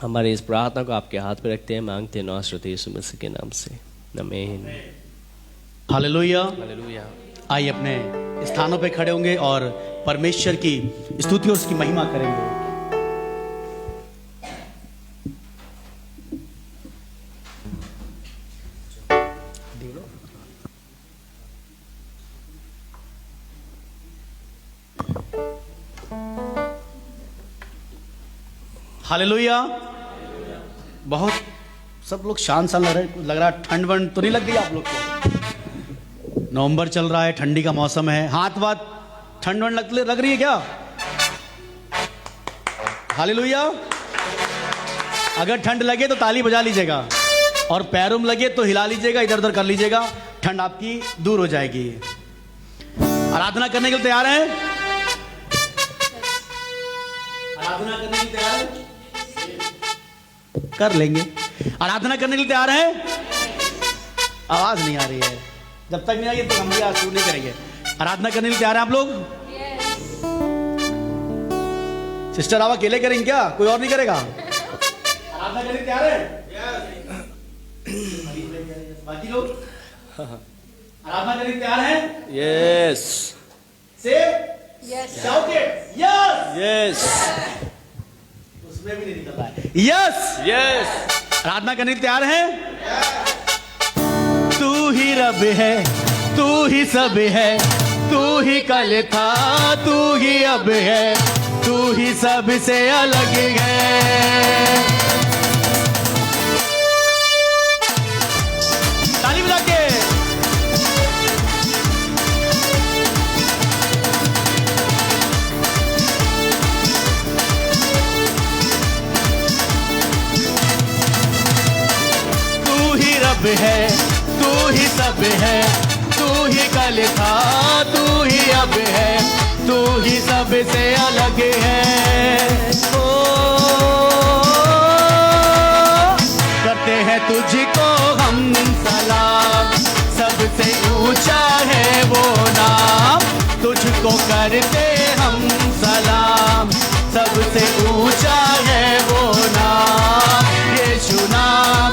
हमारे इस प्रार्थना को आपके हाथ पे रखते हैं, मांगते हैं नासरत यीशु मसीह के नाम से, आमीन। हालेलुया। हालेलुया। आइए अपने स्थानों पे खड़े होंगे और परमेश्वर की स्तुति और उसकी महिमा करेंगे। हालेलुया। बहुत सब लोग शांत सा लग रहा है, ठंड वंड तो नहीं लग गई आप लोग को? नवंबर चल रहा है, ठंडी का मौसम है, हाथ वाथ ठंड वंड लग रही है क्या? हालेलुया। अगर ठंड लगे तो ताली बजा लीजिएगा और पैरों में लगे तो हिला लीजिएगा, इधर उधर कर लीजिएगा, ठंड आपकी दूर हो जाएगी। आराधना करने के लिए तैयार हैं? आराधना करने के लिए तैयार हैं? कर लेंगे। आराधना करने के लिए तैयार हैं? आवाज नहीं आ रही है, जब तक नहीं आई तो हम भी आज शुरू नहीं करेंगे। आराधना करने के लिए तैयार हैं आप लोग? सिस्टर आप अकेले करेंगे क्या, कोई और नहीं करेगा? आराधना करने के लिए तैयार हैं? बाकी लोग आराधना करने के लिए तैयार हैं? यस। से shout it. Yes. यस। उसमें भी नहीं निकल रहा है। Yes yes. आराधना करने के लिए तैयार हैं? तू ही रब है, तू ही सब है, तू ही कल था, तू ही अब है, तू ही सबसे अलग है। ताली बजा के है, तू ही सब है, तू ही कल था, तू ही अब है, तू ही सबसे अलग है। ओ करते हैं तुझको हम सलाम, सबसे ऊंचा है वो नाम, तुझको करते हम सलाम, सबसे ऊंचा है वो नाम, यीशु नाम,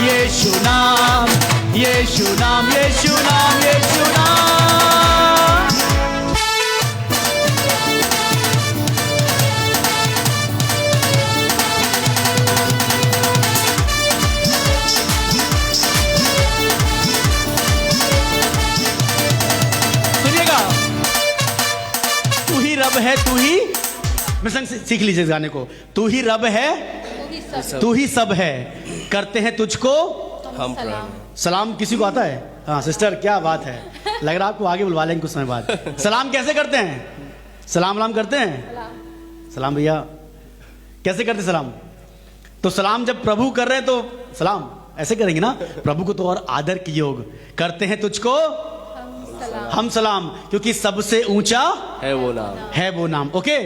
यीशु नाम, यीशु नाम, यीशु नाम, यीशु नाम। सुनिएगा, तू ही रब है, तू ही, मैं संग सीख लीजिए इस गाने को, तू ही रब है, तू ही सब है, करते हैं तुझको हम सलाम। किसी को आता है? हाँ सिस्टर, क्या बात है, लग रहा है आपको आगे बुलवा लेंगे कुछ समय बाद। सलाम कैसे करते हैं? सलाम करते हैं? सलाम भैया कैसे करते सलाम? तो सलाम जब प्रभु कर रहे हैं तो सलाम ऐसे करेंगे ना, प्रभु को तो और आदर की योग, करते हैं तुझको हम सलाम, क्योंकि सबसे ऊंचा है वो नाम, है वो नाम। ओके,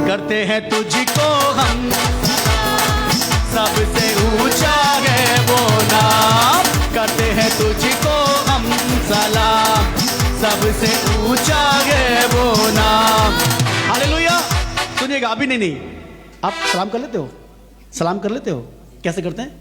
करते हैं तुझको हम सलाम, सबसे ऊंचा है वो नाम, करते हैं तुझको हम सलाम, सबसे ऊंचा है वो नाम। हालेलुया। सुनिएगा, अभी नहीं, आप सलाम कर लेते हो? सलाम कर लेते हो? कैसे करते हैं?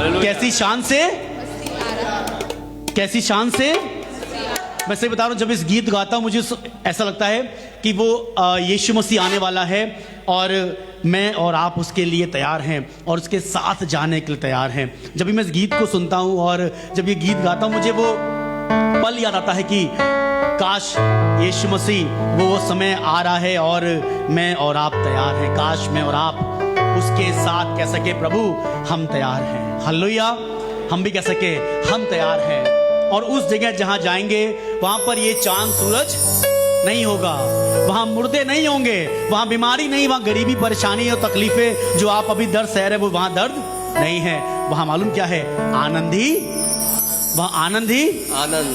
कैसी शान से, कैसी शान से। मैं सही बता रहा हूँ, जब इस गीत गाता हूँ मुझे ऐसा लगता है कि वो यीशु मसीह आने वाला है और मैं और आप उसके लिए तैयार हैं और उसके साथ जाने के लिए तैयार हैं। जब भी मैं इस गीत को सुनता हूँ और जब ये गीत गाता हूँ मुझे वो पल याद आता है कि काश यीशु मसीह वो समय आ रहा है और मैं और आप तैयार हैं। काश मैं और आप उसके साथ कह सके प्रभु हम तैयार हैं। हालेलुया। हम भी कह सके हम तैयार हैं। और उस जगह जहां जाएंगे वहां पर ये चांद सूरज नहीं होगा, वहां मुर्दे नहीं होंगे, वहां बीमारी नहीं, वहां गरीबी परेशानी और तकलीफें जो आप अभी दर्द सह रहे वो वहां दर्द नहीं है। वहां मालूम क्या है, आनंद ही, वहां आनंद ही आनंद,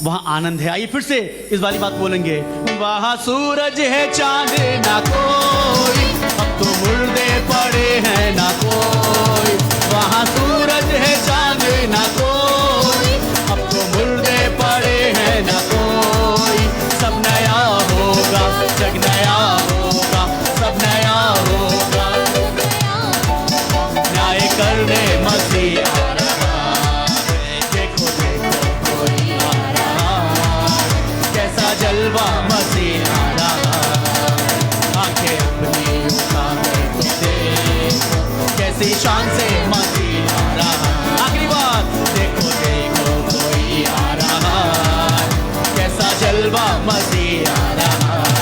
वहां आनंद है। आइए फिर से इस वाली बात बोलेंगे। वहां सूरज है चांद ना कोई, अब तो मुर्दे पड़े हैं ना कोई। वहां सूरज है चांद ना कोई, अब तो मुर्दे पड़े हैं ना कोई। सब नया होगा, जग नया होगा, सब नया होगा। न्याय करने मसीह आ रहा है, देखो देखो कोई आ रहा है, कैसा जलवा मसीह आ रहा है। आंखें अपनी उठा कर तो देखो, कैसी शान से मसीह आ रहा है। आखिरी बात, देखो देखो कोई आ रहा है, कैसा जलवा मसीह आ रहा है।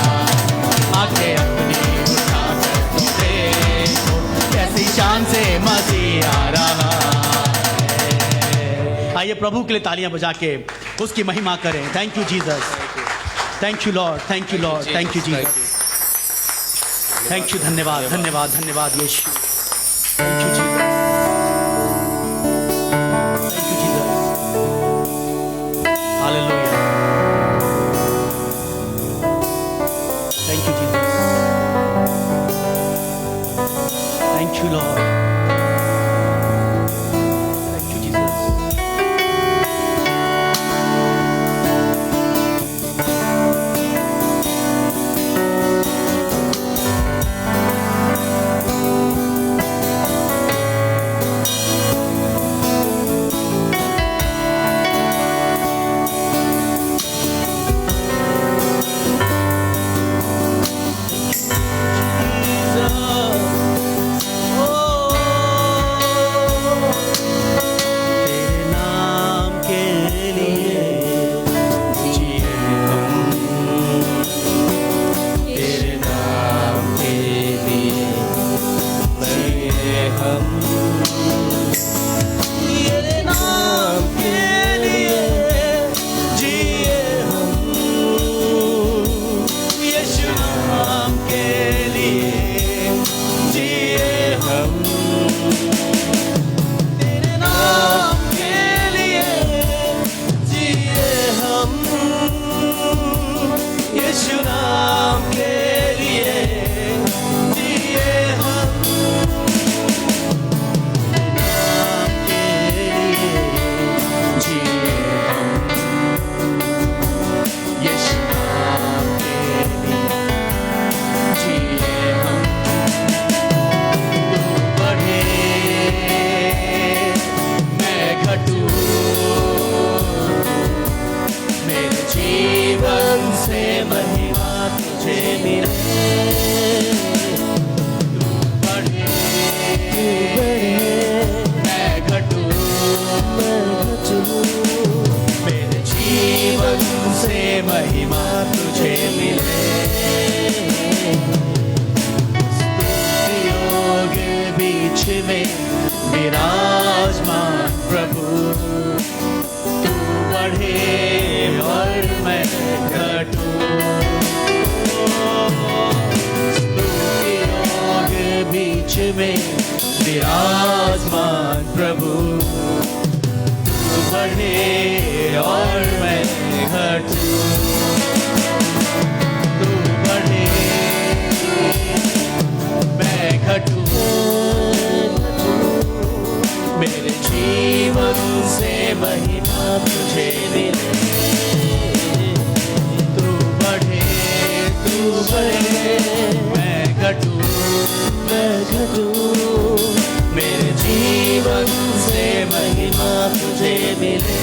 आंखें अपनी उठा कर तो देखो, कैसी शान से मसीह आ रहा है। आइए प्रभु के लिए तालियां बजा के उसकी महिमा करें। Thank you Jesus, thank you Lord, thank you Lord, thank you Jesus, thank you. धन्यवाद धन्यवाद धन्यवाद यीशु, thank you Jesus, thank you Jesus. Hallelujah, thank you Jesus, thank you Lord, thank you Jesus. महिमा तुझे मिले, योग बीच में विराजमान प्रभु, तू बढ़े और मैं घटूं। योग बीच में विराजमान प्रभु, तू बढ़े और मैं घटूं। तू बढ़े मैं घटूं, मेरे जीवन से महिमा तुझे मिले। तू बढ़े मैं घटूं, मेरे जीवन से मुझे मिले।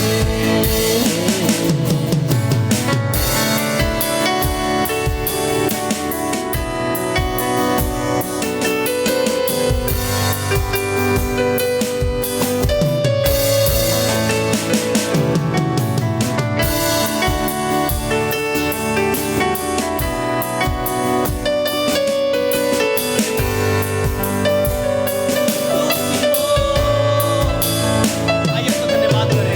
आइए तो धन्यवाद करें।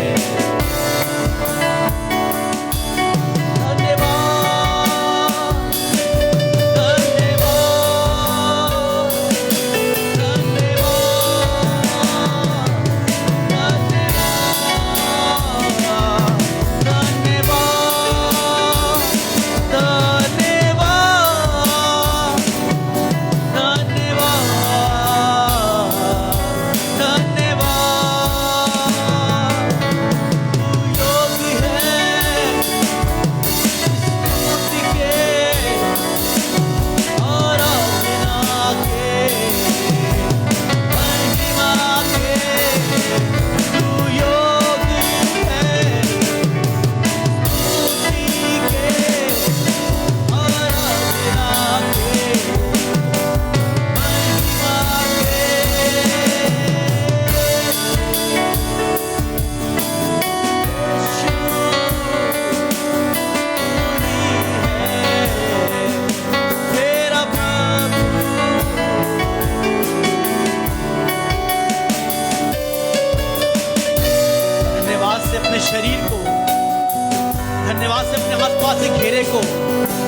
शरीर को, धन्यवाद से अपने आसपास के घेरे को,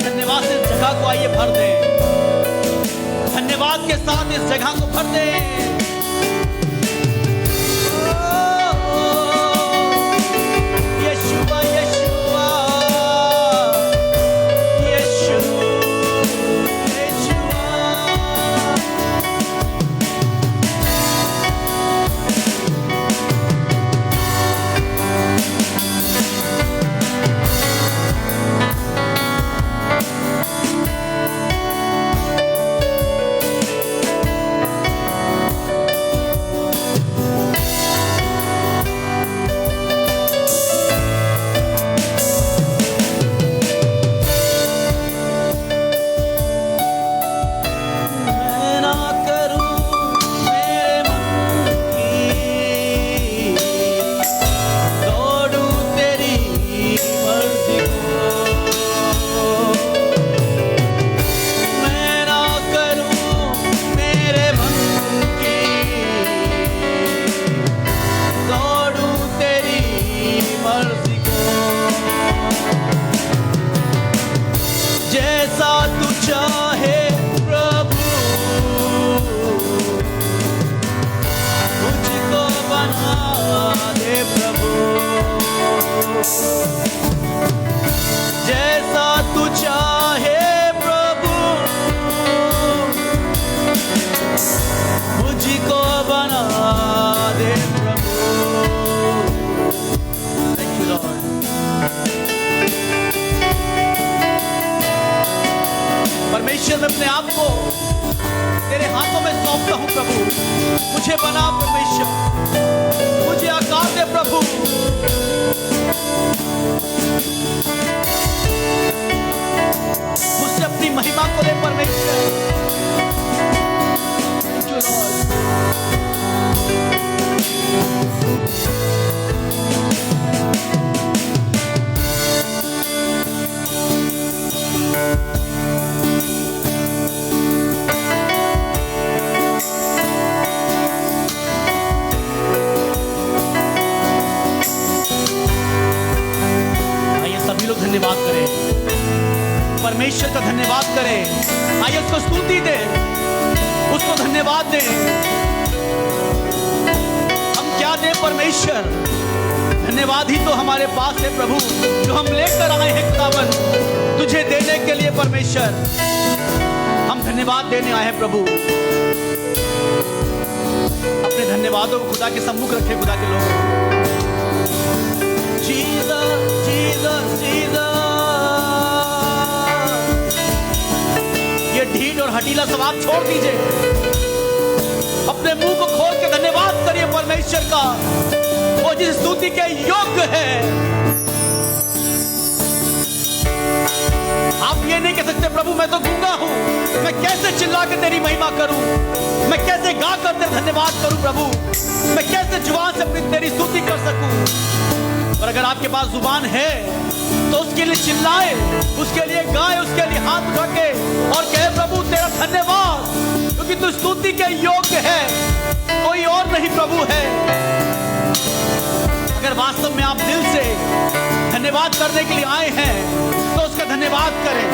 धन्यवाद से इस जगह को आइए भर दें। धन्यवाद के साथ इस जगह को भर दें। यीशुआ यीशुआ यीशु यीशुआ। चाहे प्रभु मुझको बना दे प्रभु, जैसा तू चाहे प्रभु मुझको बना दे प्रभु। Thank you Lord। परमेश्वर मैं अपने आप को तेरे हाथों में सौंपता हूं प्रभु। मुझे बना परमेश्वर, मुझे आकार दे प्रभु। मुझसे अपनी महिमा को दे परमेश्वर। Thank you Lord। धन्यवाद करें, परमेश्वर का धन्यवाद करें। आइए उसको स्तुति दे, उसको धन्यवाद दे। हम क्या दें परमेश्वर? धन्यवाद ही तो हमारे पास है प्रभु, जो हम लेकर आए हैं खुदावन तुझे देने के लिए। परमेश्वर हम धन्यवाद देने आए हैं प्रभु। अपने धन्यवादों को खुदा के सम्मुख रखे खुदा के लोग। Jesus Jesus Jesus. ये ढीठ और हठीला स्वभाव छोड़ दीजिए, अपने मुंह को खोल के धन्यवाद करिए परमेश्वर का। वो वो जिस स्तुति के योग्य है। आप ये नहीं कह सकते प्रभु मैं तो गूंगा हूं, मैं कैसे चिल्ला के तेरी महिमा करूं, मैं कैसे गा कर तेरा धन्यवाद करूं प्रभु, मैं कैसे जुबान से अपनी तेरी स्तुति कर सकूं। और अगर आपके पास जुबान है तो उसके लिए चिल्लाए, उसके लिए गाए, उसके लिए हाथ उठा के और कहे प्रभु तेरा धन्यवाद, क्योंकि तू स्तुति के योग्य है, कोई और नहीं प्रभु है। अगर वास्तव में आप दिल से धन्यवाद करने के लिए आए हैं तो उसका धन्यवाद करें।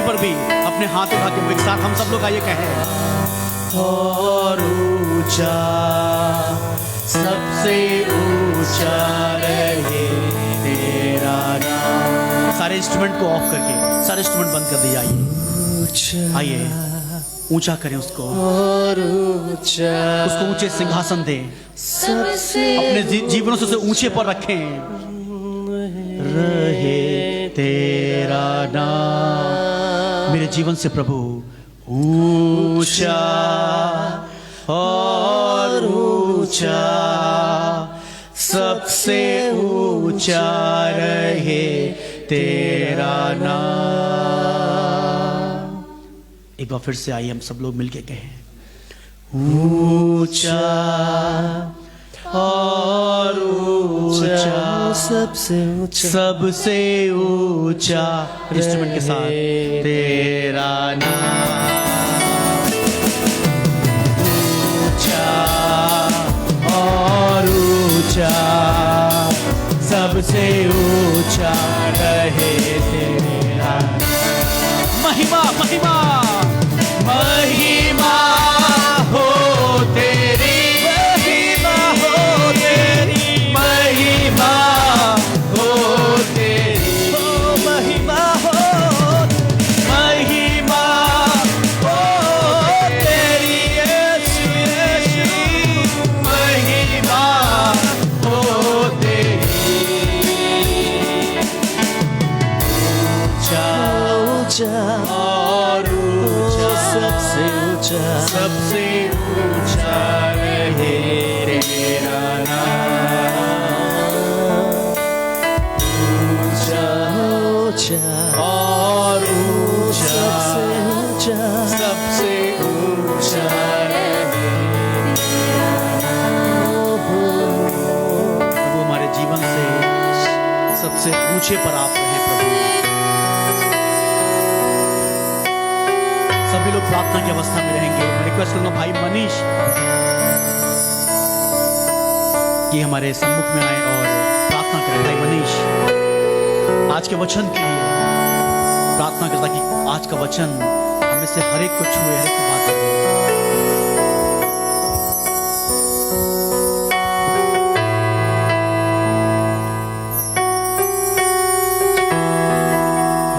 पर भी अपने हाथ उठा के एक साथ हम सब लोग आइए कहें, और ऊंचा सबसे ऊंचा रहे तेरा नाम। सारे इंस्ट्रूमेंट को ऑफ करके, सारे इंस्ट्रूमेंट बंद कर दिए। आइए ऊंचा करें उसको, और ऊंचा, उसको ऊंचे सिंहासन दे, अपने जीवनों से उसे ऊंचे पर रखें। रहे तेरा नाम मेरे जीवन से प्रभु ऊंचा और ऊंचा, सबसे ऊंचा रहे तेरा नाम। एक बार फिर से आइए हम सब लोग मिलके कहें, ऊंचा और ऊंचा, सबसे ऊंचा, सबसे ऊंचा, इंस्ट्रूमेंट के साथ तेरा नाम। ऊंचा और ऊंचा, सबसे ऊंचा रहे तेरा। महिमा महिमा महिमा हो तेरी, महिमा हो तेरी, महिमा हो तेरी, महिमा हो, महिमा हो तेरी यीशु यीशु, महिमा हो तेरी। ऊंचा ऊंचा और ऊंचा, सबसे ऊंचा, ऊंचे पर आप रहें प्रभु। सभी लोग प्रार्थना की अवस्था में रहेंगे। मैं रिक्वेस्ट करूंगा भाई मनीष कि हमारे सम्मुख में आए और प्रार्थना करें। भाई मनीष आज के वचन के लिए प्रार्थना करता कि आज का वचन हमें से हर एक को छुए, हर एक को बात करे।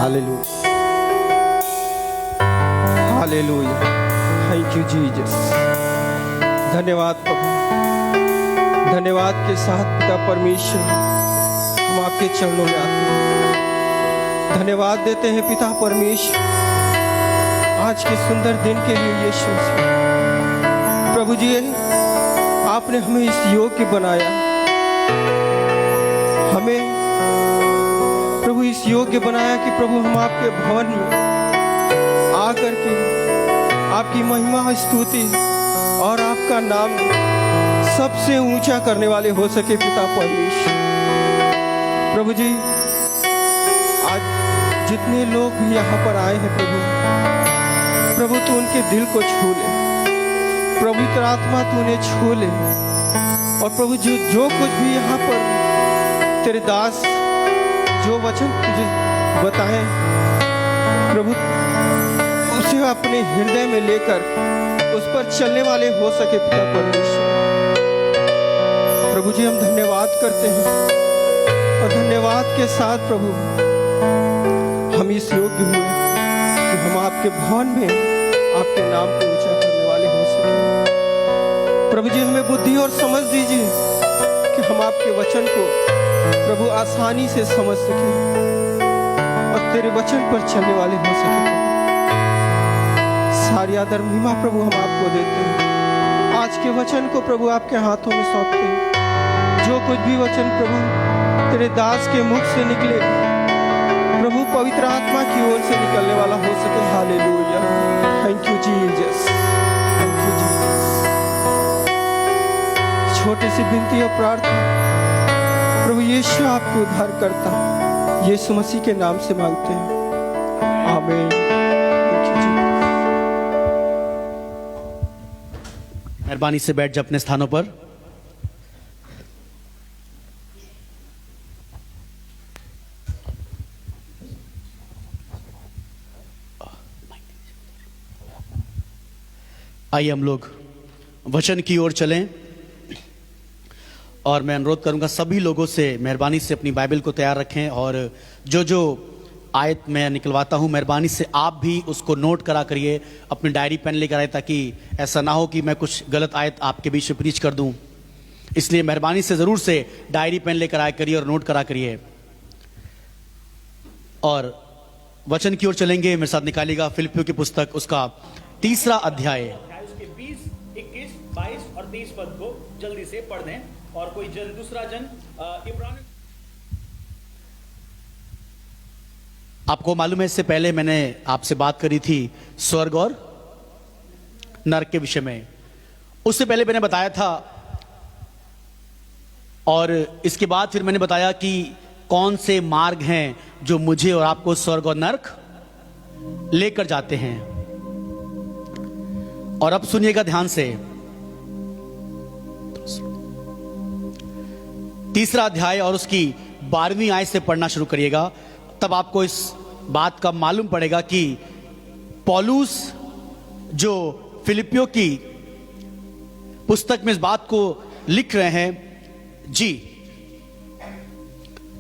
Hallelujah, hallelujah, thank you Jesus. धन्यवाद प्रभु, धन्यवाद के साथ पिता परमेश्वर हम आपके चरणों में आते हैं। धन्यवाद देते हैं पिता परमेश्वर आज के सुंदर दिन के लिए। यीशु मसीह प्रभु जी, आपने हमें इस योग्य बनाया, हमें प्रभु इस योग्य बनाया कि प्रभु हम आपके भवन में आकर के आपकी महिमा स्तुति और आपका नाम सबसे ऊंचा करने वाले हो सके पिता परमेश्वर। प्रभु जी, आज जितने लोग भी यहाँ पर आए हैं प्रभु तू उनके दिल को छू ले, पवित्र आत्मा तू उन्हें छू ले। और प्रभु जो कुछ भी यहाँ पर तेरे दास जो वचन तुझे बताए प्रभु, उसे अपने हृदय में लेकर उस पर चलने वाले हो सके पिता परमेश्वर। प्रभु जी, हम धन्यवाद करते हैं और धन्यवाद के साथ प्रभु हम इस योग्य हुए कि हम आपके भवन में आपके नाम को ऊंचा करने वाले हो सके। प्रभु जी, हमें बुद्धि और समझ दीजिए कि हम आपके वचन को प्रभु आसानी से समझ सके और तेरे वचन पर चलने वाले हो सके। सारी आदर महिमा प्रभु हम आपको देते हैं। आज के वचन को प्रभु आपके हाथों में सौंपते हैं। जो कुछ भी वचन प्रभु तेरे दास के मुख से निकले प्रभु पवित्र आत्मा की ओर से निकलने वाला हो सके। Hallelujah, thank you Jesus, thank you Jesus. छोटी सी विनती और प्रार्थना प्रभु यीशु आपके उद्धार करता यीशु मसीह के नाम से मांगते हैं, आमीन। मेहरबानी से बैठ जाओ अपने स्थानों पर। आइए हम लोग वचन की ओर चलें और मैं अनुरोध करूंगा सभी लोगों से मेहरबानी से अपनी बाइबल को तैयार रखें और जो आयत मैं निकलवाता हूं मेहरबानी से आप भी उसको नोट करा करिए, अपनी डायरी पेन लेकर आए ताकि ऐसा ना हो कि मैं कुछ गलत आयत आपके बीच में प्रीच कर दूं। इसलिए मेहरबानी से ज़रूर से डायरी पेन लेकर आया करिए और नोट करा करिए। और वचन की ओर चलेंगे, मेरे साथ निकालिएगा फिलिप्पियों की पुस्तक उसका 3 अध्याय, उसके 20, 21, 22 और 23 पद को जल्दी से पढ़ दें। और कोई दूसरा इब्रानी, आपको मालूम है इससे पहले मैंने आपसे बात करी थी स्वर्ग और नरक के विषय में। उससे पहले मैंने बताया था और इसके बाद फिर मैंने बताया कि कौन से मार्ग हैं जो मुझे और आपको स्वर्ग और नरक लेकर जाते हैं। और अब सुनिएगा ध्यान से, 3 अध्याय और उसकी 12वीं आयत से पढ़ना शुरू करिएगा। तब आपको इस बात का मालूम पड़ेगा कि पौलुस जो फिलिप्पियों की पुस्तक में इस बात को लिख रहे हैं जी।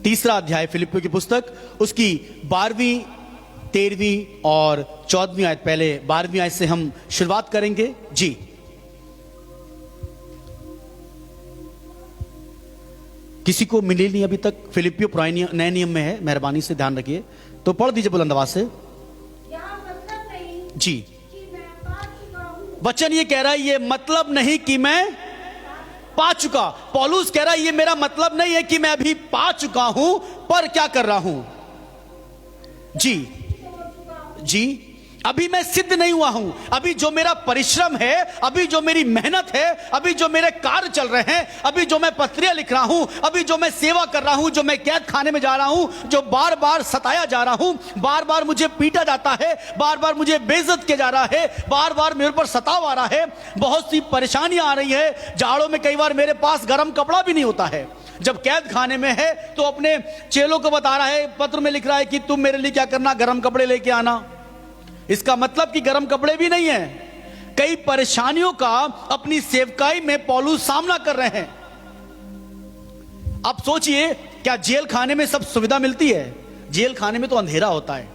3 अध्याय फिलिप्पियों की पुस्तक उसकी 12वीं, 13वीं और 14वीं आयत, पहले 12वीं आयत से हम शुरुआत करेंगे जी। किसी को मिली नहीं अभी तक? फिलिप्पियों पुराने नए नियम में है, मेहरबानी से ध्यान रखिए, तो पढ़ दीजिए बुलंद आवाज से जी। वचन ये कह रहा है, ये मतलब नहीं कि मैं पा चुका। पौलुस कह रहा है ये मेरा मतलब नहीं है कि मैं अभी पा चुका हूं, पर क्या कर रहा हूं जी जी। अभी मैं सिद्ध नहीं हुआ हूं। अभी जो मेरा परिश्रम है, अभी जो मेरी मेहनत है, अभी जो मेरे कार्य चल रहे हैं, अभी जो मैं पत्रियां लिख रहा हूं, अभी जो मैं सेवा कर रहा हूं, जो मैं कैद खाने में जा रहा हूं, जो बार बार सताया जा रहा हूं, बार बार मुझे पीटा जाता है, बार बार मुझे बेइज्जत किया जा रहा है, बार बार मेरे ऊपर सताव आ रहा है, बहुत सी परेशानियां आ रही है। जाड़ों में कई बार मेरे पास गर्म कपड़ा भी नहीं होता है। जब कैद खाने में है तो अपने चेलों को बता रहा है, पत्र में लिख रहा है कि तुम मेरे लिए क्या करना, गर्म कपड़े लेके आना। इसका मतलब कि गर्म कपड़े भी नहीं है। कई परेशानियों का अपनी सेवकाई में पौलुस सामना कर रहे हैं। आप सोचिए, क्या जेल खाने में सब सुविधा मिलती है? जेल खाने में तो अंधेरा होता है,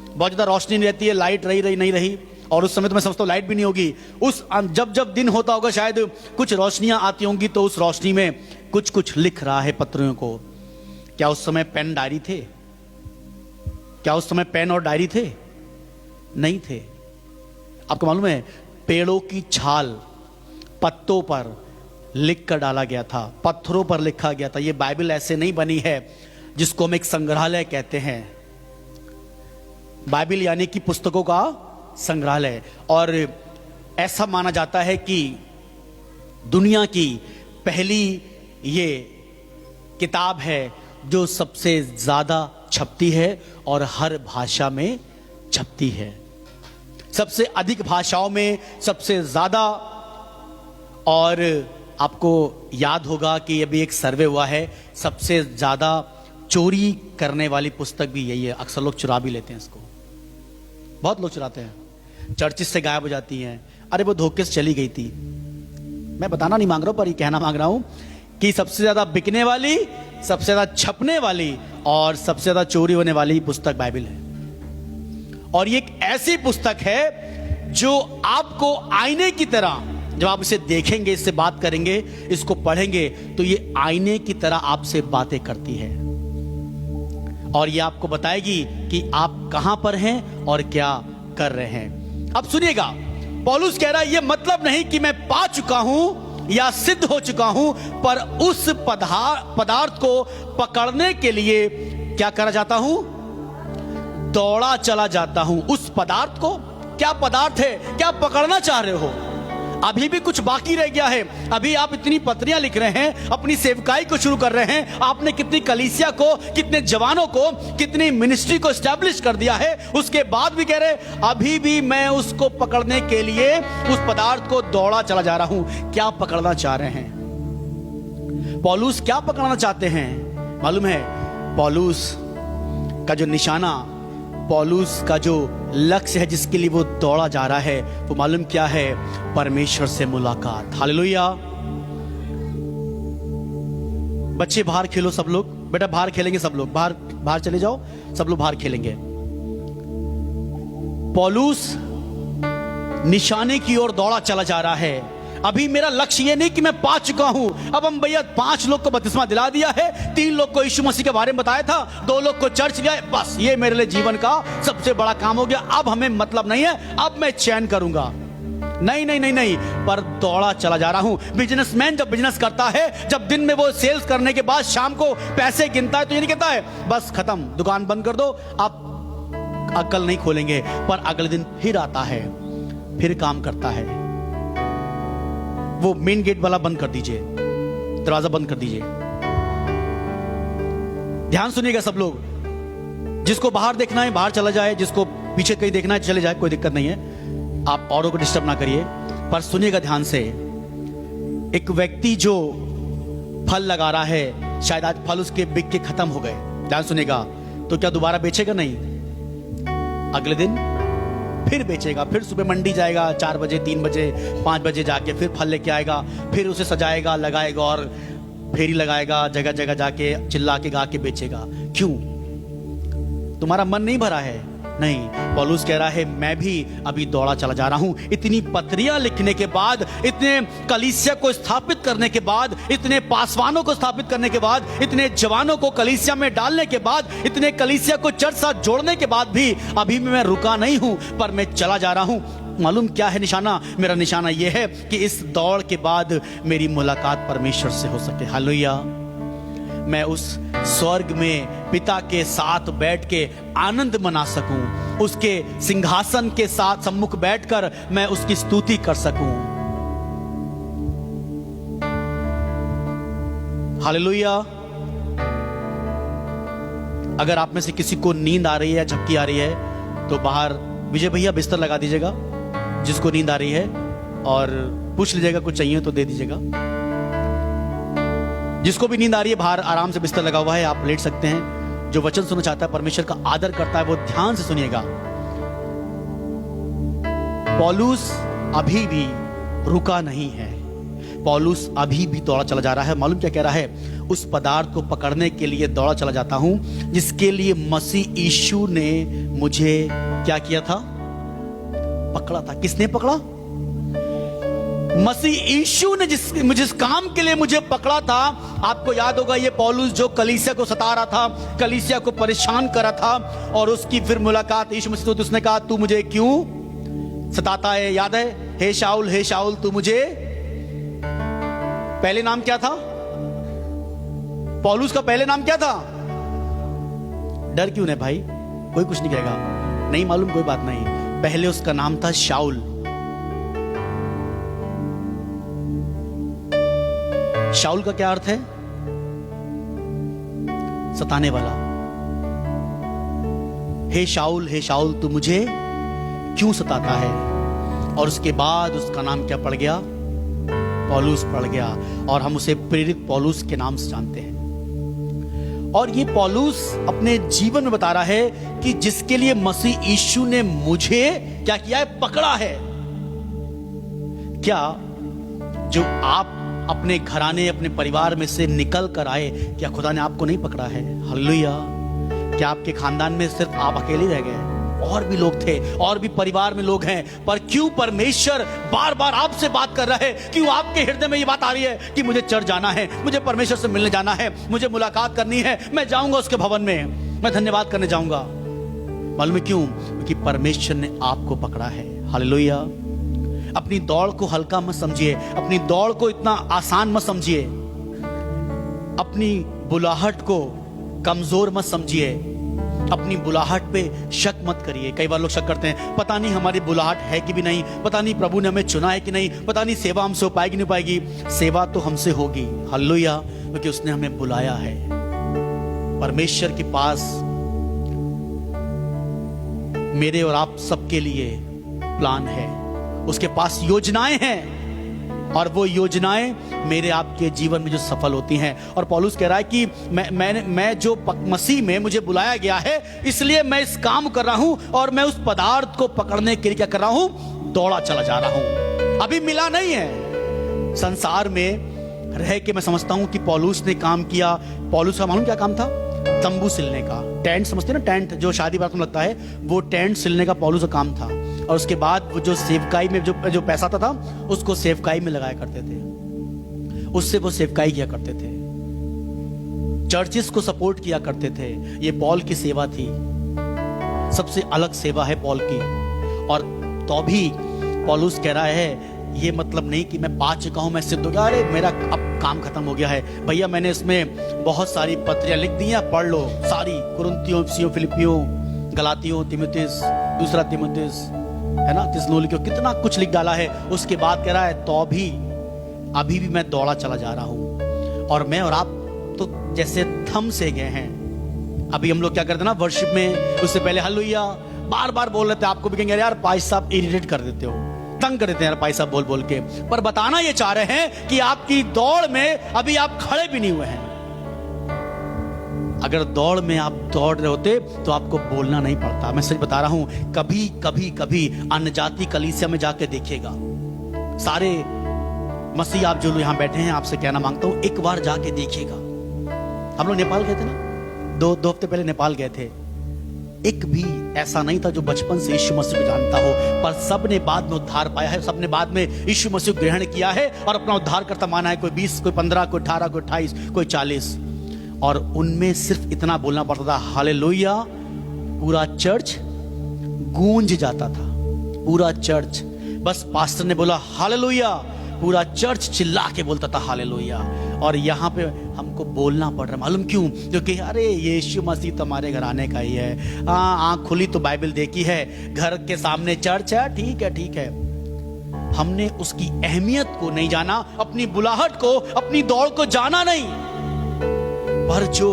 बहुत ज्यादा रोशनी नहीं रहती है, लाइट रही नहीं रही, और उस समय तो मैं समझता हूं लाइट भी नहीं होगी। उस जब दिन होता होगा शायद कुछ रोशनियां आती होंगी, तो उस रोशनी में कुछ लिख रहा है पत्रियों को। क्या उस समय पेन डायरी थे? क्या उस समय पेन और डायरी थे? नहीं थे। आपको मालूम है, पेड़ों की छाल पत्तों पर लिख कर डाला गया था, पत्थरों पर लिखा गया था। यह बाइबल ऐसे नहीं बनी है जिसको हम एक संग्रहालय कहते हैं। बाइबल यानी कि पुस्तकों का संग्रहालय, और ऐसा माना जाता है कि दुनिया की पहली ये किताब है जो सबसे ज्यादा छपती है और हर भाषा में छपती है। सबसे अधिक भाषाओं में सबसे ज्यादा। और आपको याद होगा कि अभी एक सर्वे हुआ है, सबसे ज्यादा चोरी करने वाली पुस्तक भी यही है। अक्सर लोग चुरा भी लेते हैं इसको, बहुत लोग चुराते हैं। चर्चिस से गायब हो जाती हैं, अरे वो धोखे से चली गई थी। मैं बताना नहीं मांग रहा हूं, पर ये कहना मांग रहा हूं कि सबसे ज्यादा बिकने वाली, सबसे ज्यादा छपने वाली और सबसे ज्यादा चोरी होने वाली पुस्तक बाइबल है। और ये एक ऐसी पुस्तक है जो आपको आईने की तरह, जब आप इसे देखेंगे, इससे बात करेंगे, इसको पढ़ेंगे, तो ये आईने की तरह आपसे बातें करती है और ये आपको बताएगी कि आप कहां पर हैं और क्या कर रहे हैं। अब सुनिएगा, पौलुस कह रहा है, ये मतलब नहीं कि मैं पा चुका हूं या सिद्ध हो चुका हूं, पर उस पदार्थ को पकड़ने के लिए क्या करा जाता हूं? दौड़ा चला जाता हूं। उस पदार्थ को, क्या पदार्थ है, क्या पकड़ना चाह रहे हो? अभी भी कुछ बाकी रह गया है। अभी आप इतनी पत्रियां लिख रहे हैं, अपनी सेवकाई को शुरू कर रहे हैं, आपने कितनी कलीसिया को, कितने जवानों को, कितनी मिनिस्ट्री को एस्टैब्लिश कर दिया है, उसके बाद भी कह रहे अभी भी मैं उसको पकड़ने के लिए उस पदार्थ को दौड़ा चला जा रहा हूं। क्या पकड़ना चाह रहे हैं पौलुस? क्या पकड़ना चाहते हैं? मालूम है, पौलुस का जो निशाना, पौलुस का जो लक्ष्य है, जिसके लिए वो दौड़ा जा रहा है, वो मालूम क्या है? परमेश्वर से मुलाकात। हालेलुया। बच्चे बाहर खेलो, सब लोग, बेटा बाहर खेलेंगे सब लोग, बाहर चले जाओ, सब लोग बाहर खेलेंगे। पौलुस निशाने की ओर दौड़ा चला जा रहा है। अभी मेरा लक्ष्य ये नहीं कि मैं पा चुका हूं। अब हम भैया 5 लोग को बपतिस्मा दिला दिया है, 3 लोग को यीशु मसीह के बारे में बताया था, 2 लोग को चर्च लिया, बस ये मेरे लिए जीवन का सबसे बड़ा काम हो गया। अब हमें मतलब नहीं है, अब मैं चैन करूंगा। नहीं, पर दौड़ा चला जा रहा हूं। बिजनेसमैन जब बिजनेस करता है, जब दिन में वो सेल्स करने के बाद शाम को पैसे गिनता है, तो ये नहीं कहता है बस खत्म, दुकान बंद कर दो, आप अकल नहीं खोलेंगे। पर अगले दिन फिर आता है, फिर काम करता है। वो मेन गेट वाला बंद कर दीजिए, दरवाजा बंद कर दीजिए। ध्यान सुनिएगा सब लोग, जिसको बाहर देखना है बाहर चला जाए, जिसको पीछे कहीं देखना है चले जाए, कोई दिक्कत नहीं है। आप औरों को डिस्टर्ब ना करिए। पर सुनिएगा ध्यान से, एक व्यक्ति जो फल लगा रहा है, शायद आज फल उसके बिक के खत्म हो गए, ध्यान सुनिएगा, तो क्या दोबारा बेचेगा? नहीं, अगले दिन फिर बेचेगा, फिर सुबह मंडी जाएगा 4 बजे, 3 बजे, 5 बजे जाके फिर फल लेके आएगा, फिर उसे सजाएगा, लगाएगा और फेरी लगाएगा, जगह जगह जाके चिल्ला के गा के बेचेगा। क्यों? तुम्हारा मन नहीं भरा है? नहीं, पौलुस कह रहा है मैं भी अभी दौड़ा चला जा रहा हूं। इतनी पत्रियां लिखने के बाद, इतने कलीसिया को स्थापित करने के बाद, इतने पासवानों को स्थापित करने के बाद, इतने जवानों को कलीसिया में डालने के बाद, इतने कलीसिया को चर्च साथ जोड़ने के बाद भी अभी मैं रुका नहीं हूं, पर मैं चला जा रहा हूं। मालूम क्या है निशाना? मेरा निशाना यह है कि इस दौड़ के बाद मेरी मुलाकात परमेश्वर से हो सके। हालेलुया। मैं उस स्वर्ग में पिता के साथ बैठ के आनंद मना सकूं, उसके सिंहासन के साथ सम्मुख बैठकर मैं उसकी स्तुति कर सकूं। हालेलुया। अगर आप में से किसी को नींद आ रही है या झपकी आ रही है तो बाहर विजय भैया बिस्तर लगा दीजिएगा जिसको नींद आ रही है, और पूछ लीजिएगा कुछ चाहिए तो दे दीजिएगा। जिसको भी नींद आ रही है बाहर आराम से बिस्तर लगा हुआ है, आप लेट सकते हैं। जो वचन सुनना चाहता है, परमेश्वर का आदर करता है, वो ध्यान से सुनिएगा। पौलुस अभी भी रुका नहीं है। पौलुस अभी भी दौड़ा चला जा रहा है। मालूम क्या कह रहा है? उस पदार्थ को पकड़ने के लिए दौड़ा चला जाता हूं जिसके लिए मसीह यीशु ने मुझे क्या किया था? पकड़ा था। किसने पकड़ा? मसीह यीशु ने जिस काम के लिए मुझे पकड़ा था। आपको याद होगा, ये पौलुस जो कलीसिया को सता रहा था, कलीसिया को परेशान कर रहा था, और उसकी फिर मुलाकात यीशु मसीह से, उसने कहा तू मुझे क्यों सताता है? याद है? हे शाऊल तू मुझे, पहले नाम क्या था पौलुस का? पहले नाम क्या था? डर क्यों नहीं भाई? कोई कुछ नहीं कहेगा। नहीं मालूम, कोई बात नहीं। पहले उसका नाम था शाऊल। शाऊल का क्या अर्थ है? सताने वाला। हे शाऊल तू मुझे क्यों सताता है? और उसके बाद उसका नाम क्या पड़ गया? पौलुस पड़ गया, और हम उसे प्रेरित पौलुस के नाम से जानते हैं। और ये पौलुस अपने जीवन में बता रहा है कि जिसके लिए मसीह यीशु ने मुझे क्या किया है? पकड़ा है। क्या जो आप अपने घराने, अपने परिवार में से निकल कर आए, क्या खुदा ने आपको नहीं पकड़ा है? हालेलुया। क्या आपके खानदान में सिर्फ आप अकेले रह गए? और भी लोग थे, और भी परिवार में लोग हैं, पर क्यों परमेश्वर बार बार आपसे बात कर रहा है? क्यों आपके हृदय में ये बात आ रही है कि मुझे चर्च जाना है, मुझे परमेश्वर से मिलने जाना है, मुझे मुलाकात करनी है, मैं जाऊंगा उसके भवन में, मैं धन्यवाद करने जाऊंगा? मालूम है क्यों? क्योंकि परमेश्वर ने आपको पकड़ा है। हालेलुया। अपनी दौड़ को हल्का मत समझिए, अपनी दौड़ को इतना आसान मत समझिए, अपनी बुलाहट को कमजोर मत समझिए, अपनी बुलाहट पे शक मत करिए। कई बार लोग शक करते हैं, पता नहीं हमारी बुलाहट है कि भी नहीं, पता नहीं प्रभु ने हमें चुना है कि नहीं, पता नहीं सेवा हमसे हो पाएगी नहीं पाएगी। सेवा तो हमसे होगी, हालेलुया, क्योंकि उसने हमें बुलाया है। परमेश्वर के पास मेरे और आप सबके लिए प्लान है, उसके पास योजनाएं हैं, और वो योजनाएं मेरे आपके जीवन में जो सफल होती हैं। और पौलुस कह रहा है कि मैं जो मसीह में मुझे बुलाया गया है, इसलिए मैं इस काम कर रहा हूं, और मैं उस पदार्थ को पकड़ने के लिए क्या कर रहा हूं? दौड़ा चला जा रहा हूं। अभी मिला नहीं है। संसार में रह के मैं समझता हूं कि पौलुस ने काम किया। पौलुस का मालूम क्या काम था? तंबू सिलने का। टेंट समझते ना, टेंट जो शादी बारात में लगता है, वो टेंट सिलने का पौलुस का काम था। और उसके बाद वो जो सेवकाई में जो पैसा आता था, उसको सेवकाई में लगाया करते थे, उससे वो सेवकाई किया करते थे, चर्चिस को सपोर्ट किया करते थे। ये पॉल की सेवा थी, सबसे अलग सेवा है पॉल की। और तो भी पौलुस कह रहा है, ये मतलब नहीं कि मैं पा चुका हूं, मैं सिद्ध हो गया, अरे मेरा अब काम खत्म हो गया है भैया, मैंने इसमें बहुत सारी पत्रियां लिख दी हैं, पढ़ लो सारी, कुरिन्थियों, इफिसियों, फिलिपियों, गलातियों, तीमुथियुस, दूसरा तीमुथियुस, है ना, थिस्सलुनीकियों, कितना कुछ लिख डाला है। उसके बाद कह रहा है, तो भी अभी भी मैं दौड़ा चला जा रहा हूं। और मैं और आप तो जैसे थम से गए हैं। अभी हम लोग क्या करते हैं ना वर्शिप में, उससे पहले हालेलुया बार बार बोल रहे थे। आपको भी कहेंगे यार पाई साहब इरिटेट कर देते हो, तंग कर देते हैं यार पाई साहब बोल बोल के। पर बताना ये चाह रहे हैं कि आपकी दौड़ में अभी आप खड़े भी नहीं हुए हैं। अगर दौड़ में आप दौड़ रहे होते तो आपको बोलना नहीं पड़ता। मैं सच बता रहा हूं, कभी कभी कभी अन्य जाति कलीसिया में जाके देखिएगा, सारे मसीह आप जो लोग यहां बैठे हैं, आपसे कहना मांगता हूं, एक बार जाके देखिएगा। हम लोग नेपाल गए थे ना, दो हफ्ते पहले नेपाल गए थे। एक भी ऐसा नहीं था जो बचपन से यीशु मसीह को जानता हो, पर सब ने बाद में उद्धार पाया है, सब ने बाद में यीशु मसीह को ग्रहण किया है और अपना उद्धार करता माना है। कोई 20, कोई 15, कोई 18, कोई 28, कोई 40। और उनमें सिर्फ इतना बोलना पड़ता था, हालेलुया, पूरा चर्च गूंज जाता था। पूरा चर्च, बस पास्टर ने बोला हालेलुया, पूरा चर्च चिल्ला के बोलता था हालेलुया। और यहाँ पे हमको बोलना पड़ रहा है। मालूम क्यों? क्योंकि अरे यीशु मसीह तो हमारे घर आने का ही है। आँख खुली तो बाइबल देखी है, घर के सामने चर्च है, ठीक है ठीक है। हमने उसकी अहमियत को नहीं जाना, अपनी बुलाहट को, अपनी दौड़ को जाना नहीं। पर जो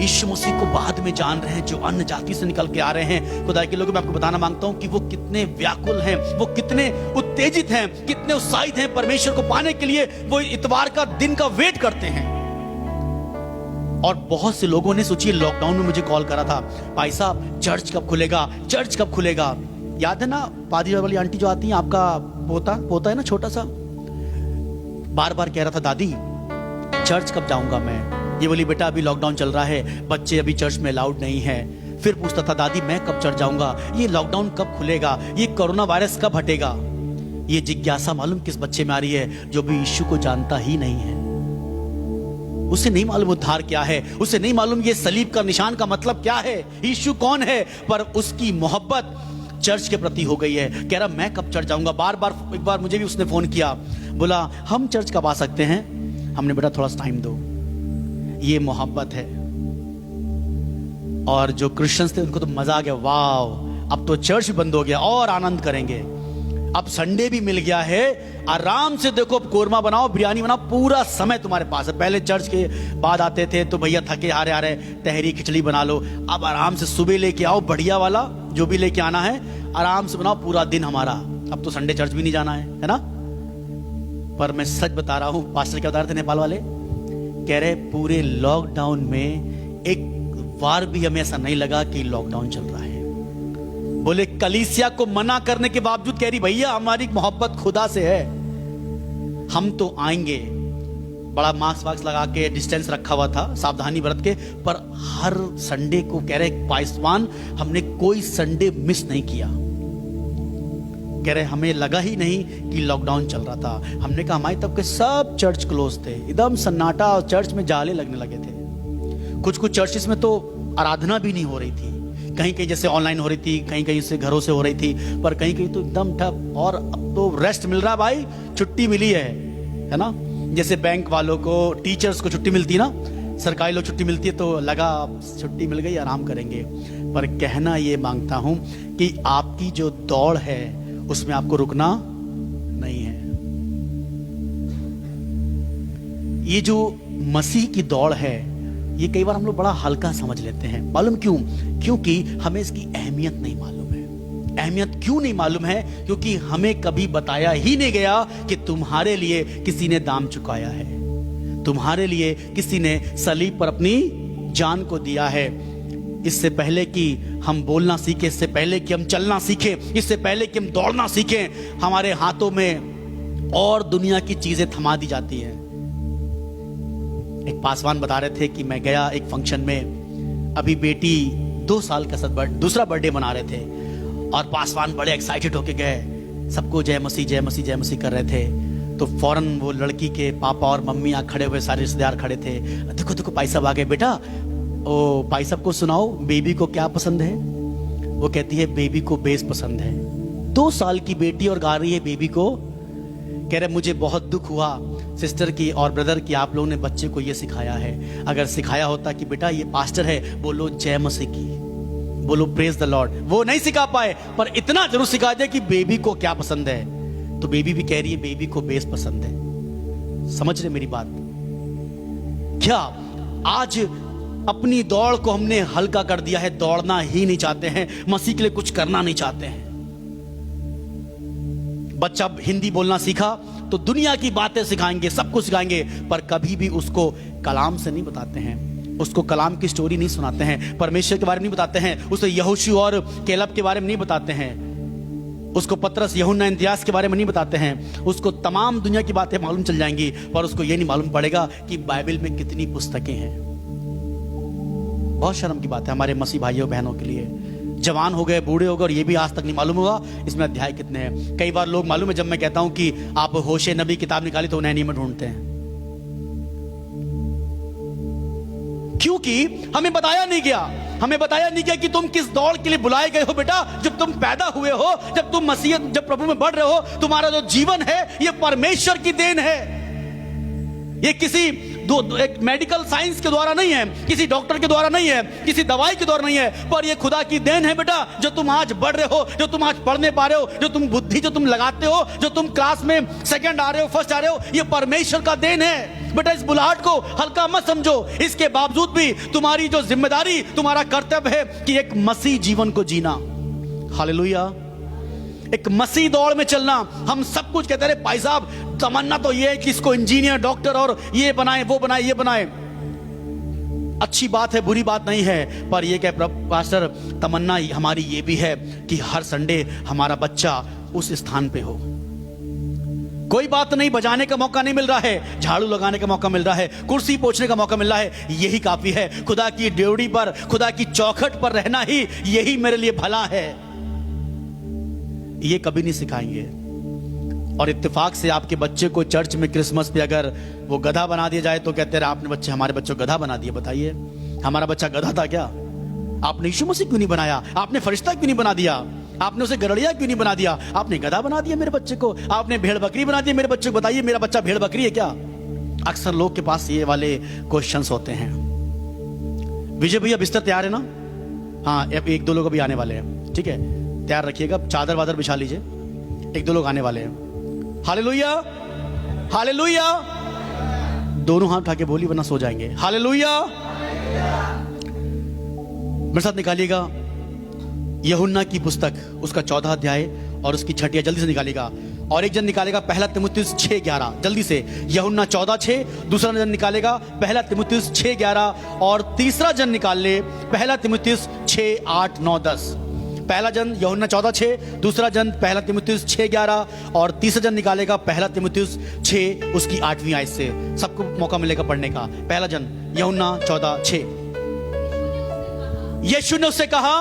यीशु मसीह को बाद में जान रहे हैं, जो अन्य जाति से निकल के आ रहे हैं, खुदा के लोगों, मैं आपको बताना मांगता हूं कि वो कितने व्याकुल हैं, वो कितने उत्तेजित हैं, कितने उत्साहित हैं परमेश्वर को पाने के लिए। वो इतवार का दिन का वेट करते हैं। और बहुत से लोगों ने, सोचिए, लॉकडाउन में मुझे कॉल करा था, भाई साहब चर्च कब खुलेगा, चर्च कब खुलेगा। याद है ना पादरी वाली आंटी जो आती है, आपका पोता है ना छोटा सा, बार बार कह रहा था दादी चर्च कब जाऊंगा मैं। ये बोली बेटा अभी लॉकडाउन चल रहा है, बच्चे अभी चर्च में अलाउड नहीं है। फिर पूछता था दादी मैं कब चर्च जाऊंगा, ये लॉकडाउन कब खुलेगा, ये कोरोना वायरस कब हटेगा। ये जिज्ञासा मालूम किस बच्चे में आ रही है? जो भी यीशु को जानता ही नहीं है। उसे नहीं मालूम उद्धार क्या है, उसे नहीं मालूम ये सलीब का निशान का मतलब क्या है, यीशु कौन है। पर उसकी मोहब्बत चर्च के प्रति हो गई है। कह रहा मैं कब चर्च जाऊंगा। बार बार, एक बार मुझे भी उसने फोन किया, बोला हम चर्च कब आ सकते हैं। हमने बेटा थोड़ा सा टाइम दो। ये मोहब्बत है। और जो क्रिश्चियंस थे उनको तो मजा आ गया, वाह अब तो चर्च भी बंद हो गया और आनंद करेंगे। अब संडे भी मिल गया है, आराम से देखो कोरमा बनाओ, बिरयानी बनाओ, पूरा समय तुम्हारे पास है। पहले चर्च के बाद आते थे तो भैया थके हारे आ रहे, तहरी खिचड़ी बना लो। अब आराम से सुबह लेके आओ बढ़िया वाला, जो भी लेके आना है आराम से बनाओ, पूरा दिन हमारा। अब तो संडे चर्च भी नहीं जाना है ना। पर मैं सच बता रहा हूं, पास्टर क्या बता रहे थे नेपाल वाले, कह रहे पूरे लॉकडाउन में एक बार भी हमें ऐसा नहीं लगा कि लॉकडाउन चल रहा है। बोले कलीसिया को मना करने के बावजूद कह रही भैया हमारी मोहब्बत खुदा से है, हम तो आएंगे। बड़ा मास्क वास्क लगा के डिस्टेंस रखा हुआ था, सावधानी बरत के, पर हर संडे को कह रहे पासवान हमने कोई संडे मिस नहीं किया। कह रहे हमें लगा ही नहीं कि लॉकडाउन चल रहा था। हमने कहा हमारे तब के सब चर्च क्लोज थे, एकदम सन्नाटा, और चर्च में जाले लगने लगे थे। कुछ कुछ चर्चेस में तो आराधना भी नहीं हो रही थी, कहीं कहीं जैसे ऑनलाइन हो रही थी, कहीं कहीं से घरों से हो रही थी, पर कहीं कहीं तो एकदम ठप। और अब तो रेस्ट मिल रहा भाई, छुट्टी मिली है ना। जैसे बैंक वालों को, टीचर्स को छुट्टी मिलती ना, सरकारी लोग छुट्टी मिलती है, तो लगा छुट्टी मिल गई, आराम करेंगे। पर कहना ये मांगता हूं कि आपकी जो दौड़ है उसमें आपको रुकना नहीं है। ये जो मसीह की दौड़ है, ये कई बार हम लोग बड़ा हल्का समझ लेते हैं। मालूम क्यों? क्योंकि हमें इसकी अहमियत नहीं मालूम है। अहमियत क्यों नहीं मालूम है? क्योंकि हमें कभी बताया ही नहीं गया कि तुम्हारे लिए किसी ने दाम चुकाया है, तुम्हारे लिए किसी ने सलीब पर अपनी जान को दिया है। इससे पहले कि हम बोलना सीखें, इससे पहले कि हम चलना सीखें, इससे पहले कि हम दौड़ना सीखें, हमारे हाथों में और दुनिया की चीजें थमा दी जाती हैं। एक पासवान बता रहे थे कि मैं गया एक फंक्शन में, अभी बेटी 2 साल का दूसरा बर्थडे मना रहे थे, और पासवान बड़े एक्साइटेड होके गए, सबको जय मसीह जय मसीह जय मसीह कर रहे थे। तो फौरन वो लड़की के पापा और मम्मी यहाँ खड़े हुए, सारे रिश्तेदार खड़े थे। देखो देखो भाई साहब आ गए, बेटा ओ भाई साहब को सुनाओ बेबी को क्या पसंद है। वो कहती है बेबी को बेस पसंद है। 2 साल की बेटी और गा रही है बेबी को। कह रहे मुझे बहुत दुख हुआ सिस्टर की और ब्रदर की, आप लोगों ने बच्चे को ये सिखाया है। अगर सिखाया होता कि बेटा ये पास्टर है, बोलो जय मसीह की, बोलो प्रेज द लॉर्ड, वो नहीं सिखा पाए, पर इतना जरूर सिखा दिया कि बेबी को क्या पसंद है। तो बेबी भी कह रही है बेबी को बेस पसंद है। समझ रहे मेरी बात? क्या आज अपनी दौड़ को हमने हल्का कर दिया है, दौड़ना ही नहीं चाहते हैं, मसीह के लिए कुछ करना नहीं चाहते हैं। बच्चा हिंदी बोलना सीखा तो दुनिया की बातें सिखाएंगे, सब कुछ सिखाएंगे, पर कभी भी उसको कलाम से नहीं बताते हैं, उसको कलाम की स्टोरी नहीं सुनाते हैं, परमेश्वर के बारे में नहीं बताते हैं, उसे यहोशू और केलब के बारे में नहीं बताते हैं, उसको पतरस यूहन्ना इंद्रियास के बारे में नहीं बताते हैं। उसको तमाम दुनिया की बातें मालूम चल जाएंगी, पर उसको ये नहीं मालूम पड़ेगा कि बाइबल में कितनी पुस्तकें हैं। बहुत शर्म की बात है हमारे मसीह भाइयों बहनों के लिए। जवान हो गए, बूढ़े हो गए, और ये भी आज तक नहीं मालूम होगा इसमें अध्याय कितने हैं। कई बार लोग, मालूम है, जब मैं कहता हूं कि आप होशे नबी किताब निकाली तो नैनी में ढूंढते हैं, क्योंकि हमें बताया नहीं गया। हमें बताया नहीं गया कि तुम किस दौड़ के लिए बुलाए गए हो बेटा। जब तुम पैदा हुए हो, जब तुम मसीह, जब प्रभु में बढ़ रहे हो, तुम्हारा जो जीवन है ये परमेश्वर की देन है। ये किसी एक मेडिकल साइंस के द्वारा नहीं है, किसी डॉक्टर के द्वारा नहीं है, किसी दवाई के द्वारा नहीं है, पर ये खुदा की देन है बेटा। जो तुम आज बढ़ रहे हो, जो तुम आज पढ़ने पा रहे हो, जो तुम बुद्धि जो तुम लगाते हो, जो तुम क्लास में सेकंड आ रहे हो, फर्स्ट आ रहे हो, ये परमेश्वर का देन है बेटा। इस बुलाहट को हल्का मत समझो। इसके बावजूद भी तुम्हारी जो जिम्मेदारी, तुम्हारा कर्तव्य है कि एक मसीह जीवन को जीना। हालेलुया। एक मसीह दौड़ में चलना। हम सब कुछ कहते रहे भाई साहब, तमन्ना तो ये है कि इसको इंजीनियर, डॉक्टर और ये बनाए, वो बनाए, ये बनाए। अच्छी बात है, बुरी बात नहीं है, पर ये क्या पास्टर, तमन्ना हमारी ये भी है कि हर संडे हमारा बच्चा उस स्थान पे हो। कोई बात नहीं, बजाने का मौका नहीं मिल रहा है, झाड़ू लगाने का मौका मिल रहा है, कुर्सी पोंछने का मौका मिल रहा है, यही काफी है। खुदा की ड्योढ़ी पर, खुदा की चौखट पर रहना ही यही मेरे लिए भला है। ये कभी नहीं सिखाएंगे। और इत्तेफाक से आपके बच्चे को चर्च में क्रिसमस पे अगर वो गधा बना दिया जाए तो कहते रहे आपने बच्चे, हमारे बच्चों को गधा बना दिया। बताइए, हमारा बच्चा गधा था क्या? आपने यीशु मसीह क्यों नहीं बनाया? आपने फरिश्ता क्यों नहीं बना दिया? आपने उसे गड़ड़िया क्यों नहीं बना दिया? आपने गधा बना दिया मेरे बच्चे को, आपने भेड़ बकरी बना दिया मेरे बच्चे को। बताइए, मेरा बच्चा भेड़ बकरी है क्या? अक्सर लोग के पास ये वाले क्वेश्चंस होते हैं। विजय भैया बिस्तर तैयार है ना? हाँ, एक दो लोग अभी आने वाले हैं, ठीक है, तैयार रखिएगा, चादर वादर बिछा लीजिए, एक दो लोग आने वाले हैं। Hallelujah, hallelujah. दोनों हाथ उठा के बोली वरना सो जाएंगे। हालेलुया। मेरे साथ निकालिएगा यूहन्ना की पुस्तक, उसका 14 अध्याय और उसकी 6, जल्दी से निकालिएगा। और एक जन निकालेगा 1 तीमुथियुस 6:11, जल्दी से। यूहन्ना 14:6, दूसरा जन निकालेगा 1 तीमुथियुस 6:11 और तीसरा जन निकाल ले 1 तीमुथियुस 6:8, 9, 10। पहला जन यूहन्ना 14:6, दूसरा जन 1 तीमुथियुस 6:11 और तीसरा जन निकालेगा 1 तीमुथियुस 6 उसकी 8वीं आयत से। सबको मौका मिलेगा पढ़ने का। पहला जन यूहन्ना 14:6। यीशु ने उससे कहा,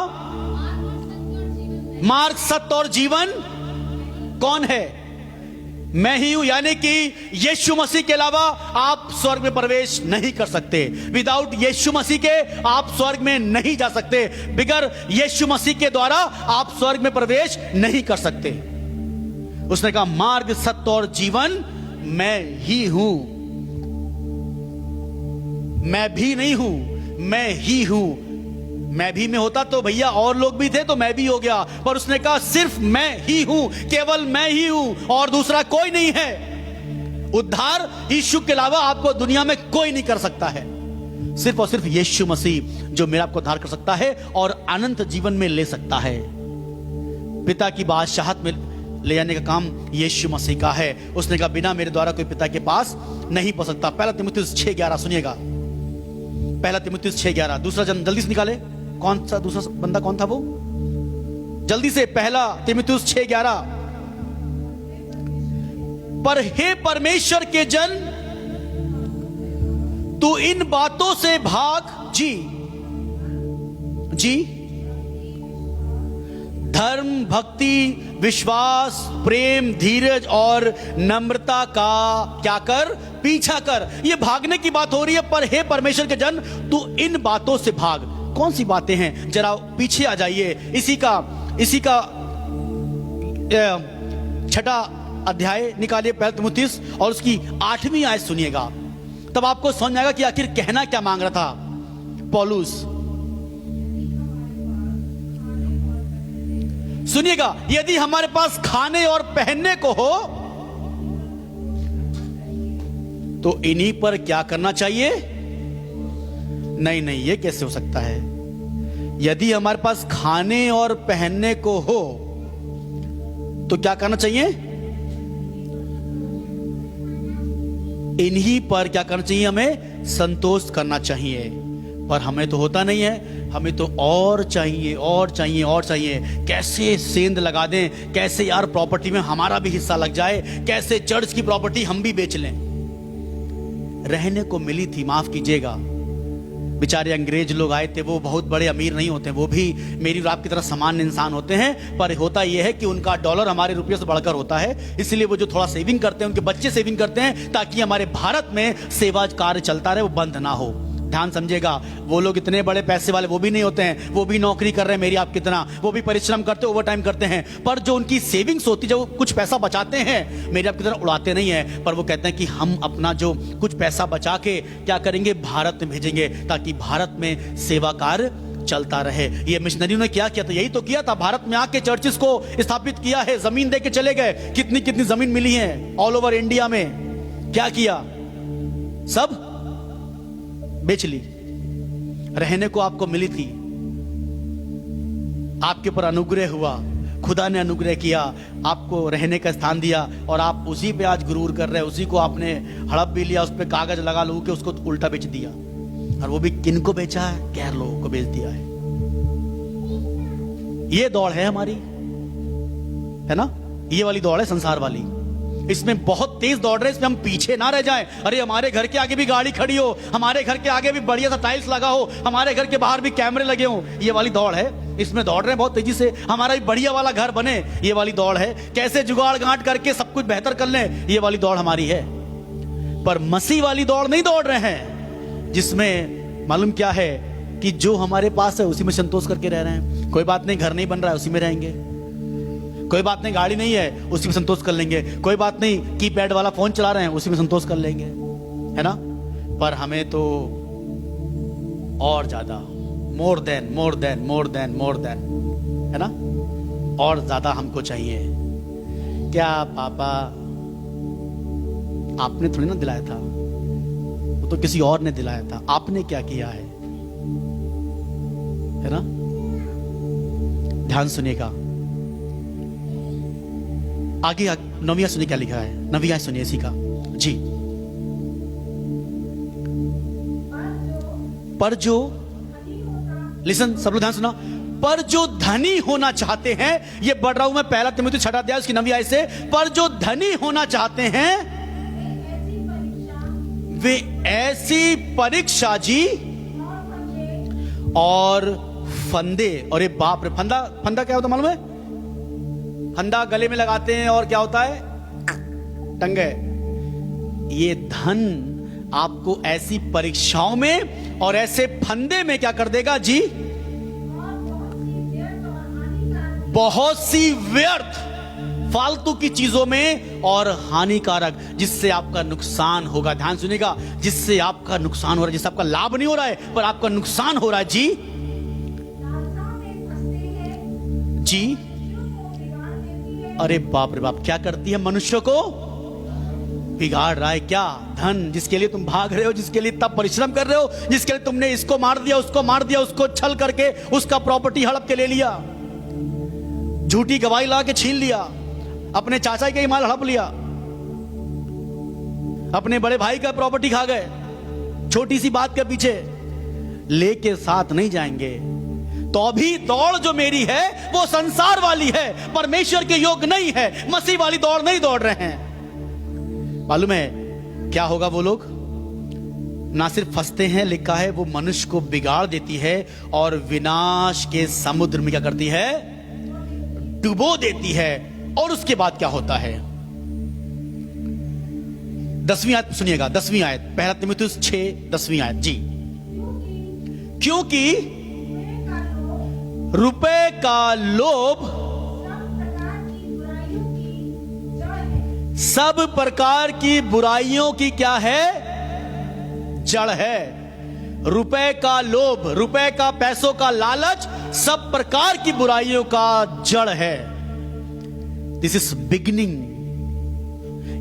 मार्ग, सत्य और जीवन कौन है? मैं ही हूं। यानी कि यीशु मसीह के अलावा आप स्वर्ग में प्रवेश नहीं कर सकते। विदाउट यीशु मसीह के आप स्वर्ग में नहीं जा सकते। बिगर यीशु मसीह के द्वारा आप स्वर्ग में प्रवेश नहीं कर सकते। उसने कहा, मार्ग, सत्य और जीवन मैं ही हूं। मैं भी नहीं हूं, मैं ही हूं। मैं भी में होता तो भैया और लोग भी थे तो मैं भी हो गया, पर उसने कहा सिर्फ मैं ही हूं, केवल मैं ही हूं और दूसरा कोई नहीं है। उद्धार यीशु के अलावा आपको दुनिया में कोई नहीं कर सकता है। सिर्फ और सिर्फ यीशु मसीह जो मेरा आपको उद्धार कर सकता है और अनंत जीवन में ले सकता है। पिता की बादशाहत में ले जाने का काम यीशु मसीह का है। उसने कहा, बिना मेरे द्वारा कोई पिता के पास नहीं पहुंच सकता। 1 तीमुथियुस 6:11 सुनिएगा। 1 तीमुथियुस 6:11। दूसरा जन जल्दी से निकाले। कौन सा दूसरा बंदा कौन था वो? जल्दी से 1 तीमुथियुस 6:11। पर हे परमेश्वर के जन, तू इन बातों से भाग। जी जी, धर्म, भक्ति, विश्वास, प्रेम, धीरज और नम्रता का क्या कर? पीछा कर। ये भागने की बात हो रही है। पर हे परमेश्वर के जन, तू इन बातों से भाग। कौन सी बातें हैं? जरा पीछे आ जाइए। इसी का 6 अध्याय निकालिए 1 तीमुथियुस और उसकी 8वीं आयत सुनिएगा। तब आपको समझ में आएगा कि आखिर कहना क्या मांग रहा था पौलुस। सुनिएगा, यदि हमारे पास खाने और पहनने को हो तो इन्हीं पर क्या करना चाहिए? नहीं नहीं, ये कैसे हो सकता है? यदि हमारे पास खाने और पहनने को हो तो क्या करना चाहिए? इन्हीं पर क्या करना चाहिए? हमें संतोष करना चाहिए। पर हमें तो होता नहीं है, हमें तो और चाहिए, और चाहिए, और चाहिए। कैसे सेंध लगा दें, कैसे यार प्रॉपर्टी में हमारा भी हिस्सा लग जाए, कैसे चर्च की प्रॉपर्टी हम भी बेच लें। रहने को मिली थी, माफ कीजिएगा, बेचारे अंग्रेज लोग आए थे, वो बहुत बड़े अमीर नहीं होते, वो भी मेरी और आपकी तरह सामान्य इंसान होते हैं। पर होता यह है कि उनका डॉलर हमारे रुपये से बढ़कर होता है। इसलिए वो जो थोड़ा सेविंग करते हैं, उनके बच्चे सेविंग करते हैं ताकि हमारे भारत में सेवा कार्य चलता रहे, वो बंद ना हो। ध्यान समझिएगा, वो लोग इतने बड़े पैसे वाले वो भी नहीं होते हैं, वो भी नौकरी कर रहे हैं मेरी आप कितना, वो भी परिश्रम करते, ओवर टाइम करते हैं, पर जो उनकी सेविंग्स होती है, जो कुछ पैसा बचाते हैं, मेरे आप की तरह उड़ाते नहीं है, पर वो कहते हैं कि हम अपना जो कुछ पैसा बचा के क्या करेंगे, भारत में भेजेंगे, ताकि भारत में सेवा कार्य चलता रहे। ये मिशनरियों ने क्या किया था, यही तो किया था, भारत में आके चर्चिस को स्थापित किया है, जमीन दे के चले गए, कितनी कितनी जमीन मिली है ऑल ओवर इंडिया में, क्या किया, सब बेच ली। रहने को आपको मिली थी, आपके ऊपर अनुग्रह हुआ, खुदा ने अनुग्रह किया, आपको रहने का स्थान दिया, और आप उसी पे आज गुरूर कर रहे हैं, उसी को आपने हड़प भी लिया, उस पे कागज लगा लो के उसको उल्टा बेच दिया, और वो भी किन को बेचा है, गैर लोगों को बेच दिया है। ये दौड़ है हमारी, है ना, ये वाली दौड़ है संसार वाली, इसमें बहुत तेज दौड़ रहे हैं, इसमें हम पीछे ना रह जाएं। अरे हमारे घर के आगे भी गाड़ी खड़ी हो, हमारे घर के आगे भी बढ़िया सा टाइल्स लगा हो, हमारे घर के बाहर भी कैमरे लगे हो, ये वाली दौड़ है, इसमें दौड़ रहे हैं बहुत तेजी से, हमारा भी बढ़िया वाला घर बने, ये वाली दौड़ है, कैसे जुगाड़ गांठ करके सब कुछ बेहतर कर लें, ये वाली दौड़ हमारी है। पर मसीह वाली दौड़ नहीं दौड़ रहे हैं, जिसमें मालूम क्या है कि जो हमारे पास है उसी में संतोष करके रह रहे हैं। कोई बात नहीं, घर नहीं बन रहा है, उसी में रहेंगे, कोई बात नहीं, गाड़ी नहीं है, उसी में संतोष कर लेंगे, कोई बात नहीं, कीपैड वाला फोन चला रहे हैं, उसी में संतोष कर लेंगे, है ना। पर हमें तो और ज्यादा, more than more than more than more than, है ना, और ज्यादा हमको चाहिए। क्या पापा आपने थोड़ी ना दिलाया था, वो तो किसी और ने दिलाया था, आपने क्या किया है ना। ध्यान सुनिएगा, आगे 9वीं सुनिए क्या लिखा है, 9वीं सुनिए इसी का जी। पर जो, लिसन सब लोग ध्यान सुना, पर जो धनी होना चाहते हैं, ये बढ़ रहा हूं मैं, पहला तिमोथी 6 अध्याय उसकी 9वीं आयत से, पर जो धनी होना चाहते हैं वे ऐसी परीक्षा जी और फंदे, और ये बाप रे, फंदा, फंदा क्या होता मालूम है, फंदा गले में लगाते हैं और क्या होता है, टंगे। ये धन आपको ऐसी परीक्षाओं में और ऐसे फंदे में क्या कर देगा जी, बहुत सी व्यर्थ फालतू की चीजों में और हानिकारक, जिससे आपका नुकसान होगा। ध्यान सुनिएगा, जिससे आपका नुकसान हो रहा है, जिससे आपका लाभ नहीं हो रहा है पर आपका नुकसान हो रहा है जी, जी। अरे बाप रे बाप, क्या करती है, मनुष्य को बिगाड़ रहा है। क्या, धन जिसके लिए तुम भाग रहे हो, जिसके लिए इतना परिश्रम कर रहे हो, जिसके लिए तुमने इसको मार दिया, उसको मार दिया, उसको छल करके उसका प्रॉपर्टी हड़प के ले लिया, झूठी गवाही ला के छीन लिया, अपने चाचा का ही माल हड़प लिया, अपने बड़े भाई का प्रॉपर्टी खा गए, छोटी सी बात के पीछे लेके साथ नहीं जाएंगे। तो अभी दौड़ जो मेरी है वो संसार वाली है, परमेश्वर के योग नहीं है, मसीह वाली दौड़ नहीं दौड़ रहे हैं। मालूम है क्या होगा, वो लोग ना सिर्फ फंसते हैं, लिखा है वो मनुष्य को बिगाड़ देती है और विनाश के समुद्र में क्या करती है, डुबो देती है। और उसके बाद क्या होता है, 10वीं आयत सुनिएगा, 10वीं आयत, पहला तीमुथियुस 6:10वीं आयत जी। क्योंकि रुपए का लोभ सब प्रकार की बुराइयों की क्या है, जड़ है। रुपए का लोभ, रुपए का, पैसों का लालच सब प्रकार की बुराइयों का जड़ है। दिस इज बिगिनिंग,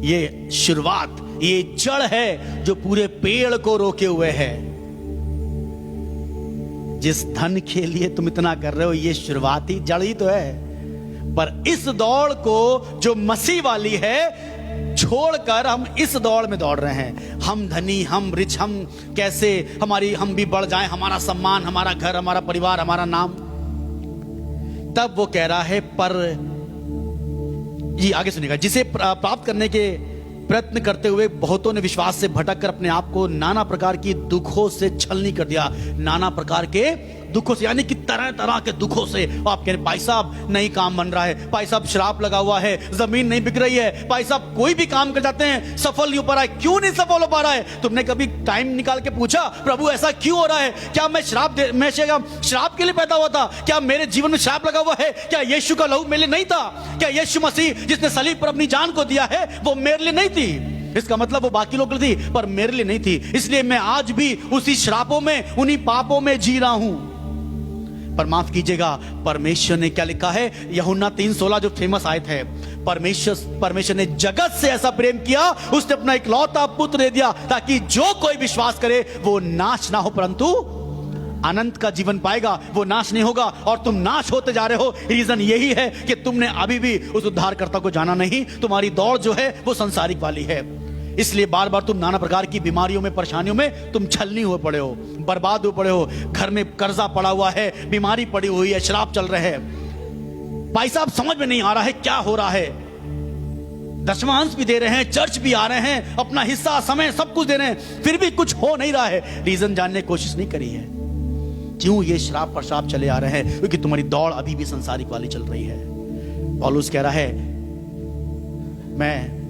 ये शुरुआत, ये जड़ है जो पूरे पेड़ को रोके हुए है। जिस धन के लिए तुम इतना कर रहे हो, ये शुरुआती जड़ ही तो है। पर इस दौड़ को जो मसीह वाली है छोड़कर हम इस दौड़ में दौड़ रहे हैं। हम धनी, हम रिच, हम कैसे हम भी बढ़ जाएं, हमारा सम्मान, हमारा घर, हमारा परिवार, हमारा नाम। तब वो कह रहा है, पर ये आगे सुनिएगा, जिसे प्राप्त करने के प्रयत्न करते हुए बहुतों ने विश्वास से भटक कर अपने आप को नाना प्रकार की दुखों से छलनी कर दिया, नाना प्रकार के दुखों से, यानी कि तरह तरह के दुखों से। आप कह रहे भाई साहब नहीं काम बन रहा है, भाई साहब श्राप लगा हुआ है, जमीन नहीं बिक रही है, भाई साहब कोई भी काम कर जाते हैं सफल नहीं हो पा रहा है। क्यों नहीं सफल हो पा रहा है? तुमने कभी टाइम निकाल के पूछा प्रभु ऐसा क्यों हो रहा है? क्या मैं श्राप के लिए पैदा हुआ था? क्या मेरे जीवन में श्राप लगा हुआ है? क्या यीशु का लहू मेरे लिए नहीं था? क्या यीशु मसीह जिसने सलीब पर अपनी जान को दिया है वो मेरे लिए नहीं थी? इसका मतलब वो बाकी लोगों के लिए थी पर मेरे लिए नहीं थी। इसलिए मैं आज भी उसी श्रापों में, उन्हीं पापों में जी रहा हूं। पर माफ कीजिएगा, परमेश्वर ने क्या लिखा है? यूहन्ना 3:16 जो फेमस आयत है, परमेश्वर ने जगत से ऐसा प्रेम किया, उसने अपना इकलौता पुत्र दे दिया ताकि जो कोई विश्वास करे वो नाश ना हो परंतु अनंत का जीवन पाएगा। वो नाश नहीं होगा और तुम नाश होते जा रहे हो। रीजन यही है कि तुमने अभी भी उस उद्धारकर्ता को जाना नहीं। तुम्हारी दौड़ जो है वो संसारिक वाली है। इसलिए बार बार तुम नाना प्रकार की बीमारियों में, परेशानियों में तुम छलनी हुए पड़े हो, बर्बाद हुए पड़े हो। घर में कर्जा पड़ा हुआ है, बीमारी पड़ी हुई है, श्राप चल रहे हैं। भाई साहब समझ में नहीं आ रहा है क्या हो रहा है। दशमांश भी दे रहे हैं, चर्च भी आ रहे हैं, अपना हिस्सा, समय सब कुछ दे रहे हैं, फिर भी कुछ हो नहीं रहा है। रीजन जानने की कोशिश नहीं करी है क्यों ये श्राप पर श्राप चले आ रहे हैं? क्योंकि तुम्हारी दौड़ अभी भी संसारिक वाली चल रही है। पौलुस कह रहा है मैं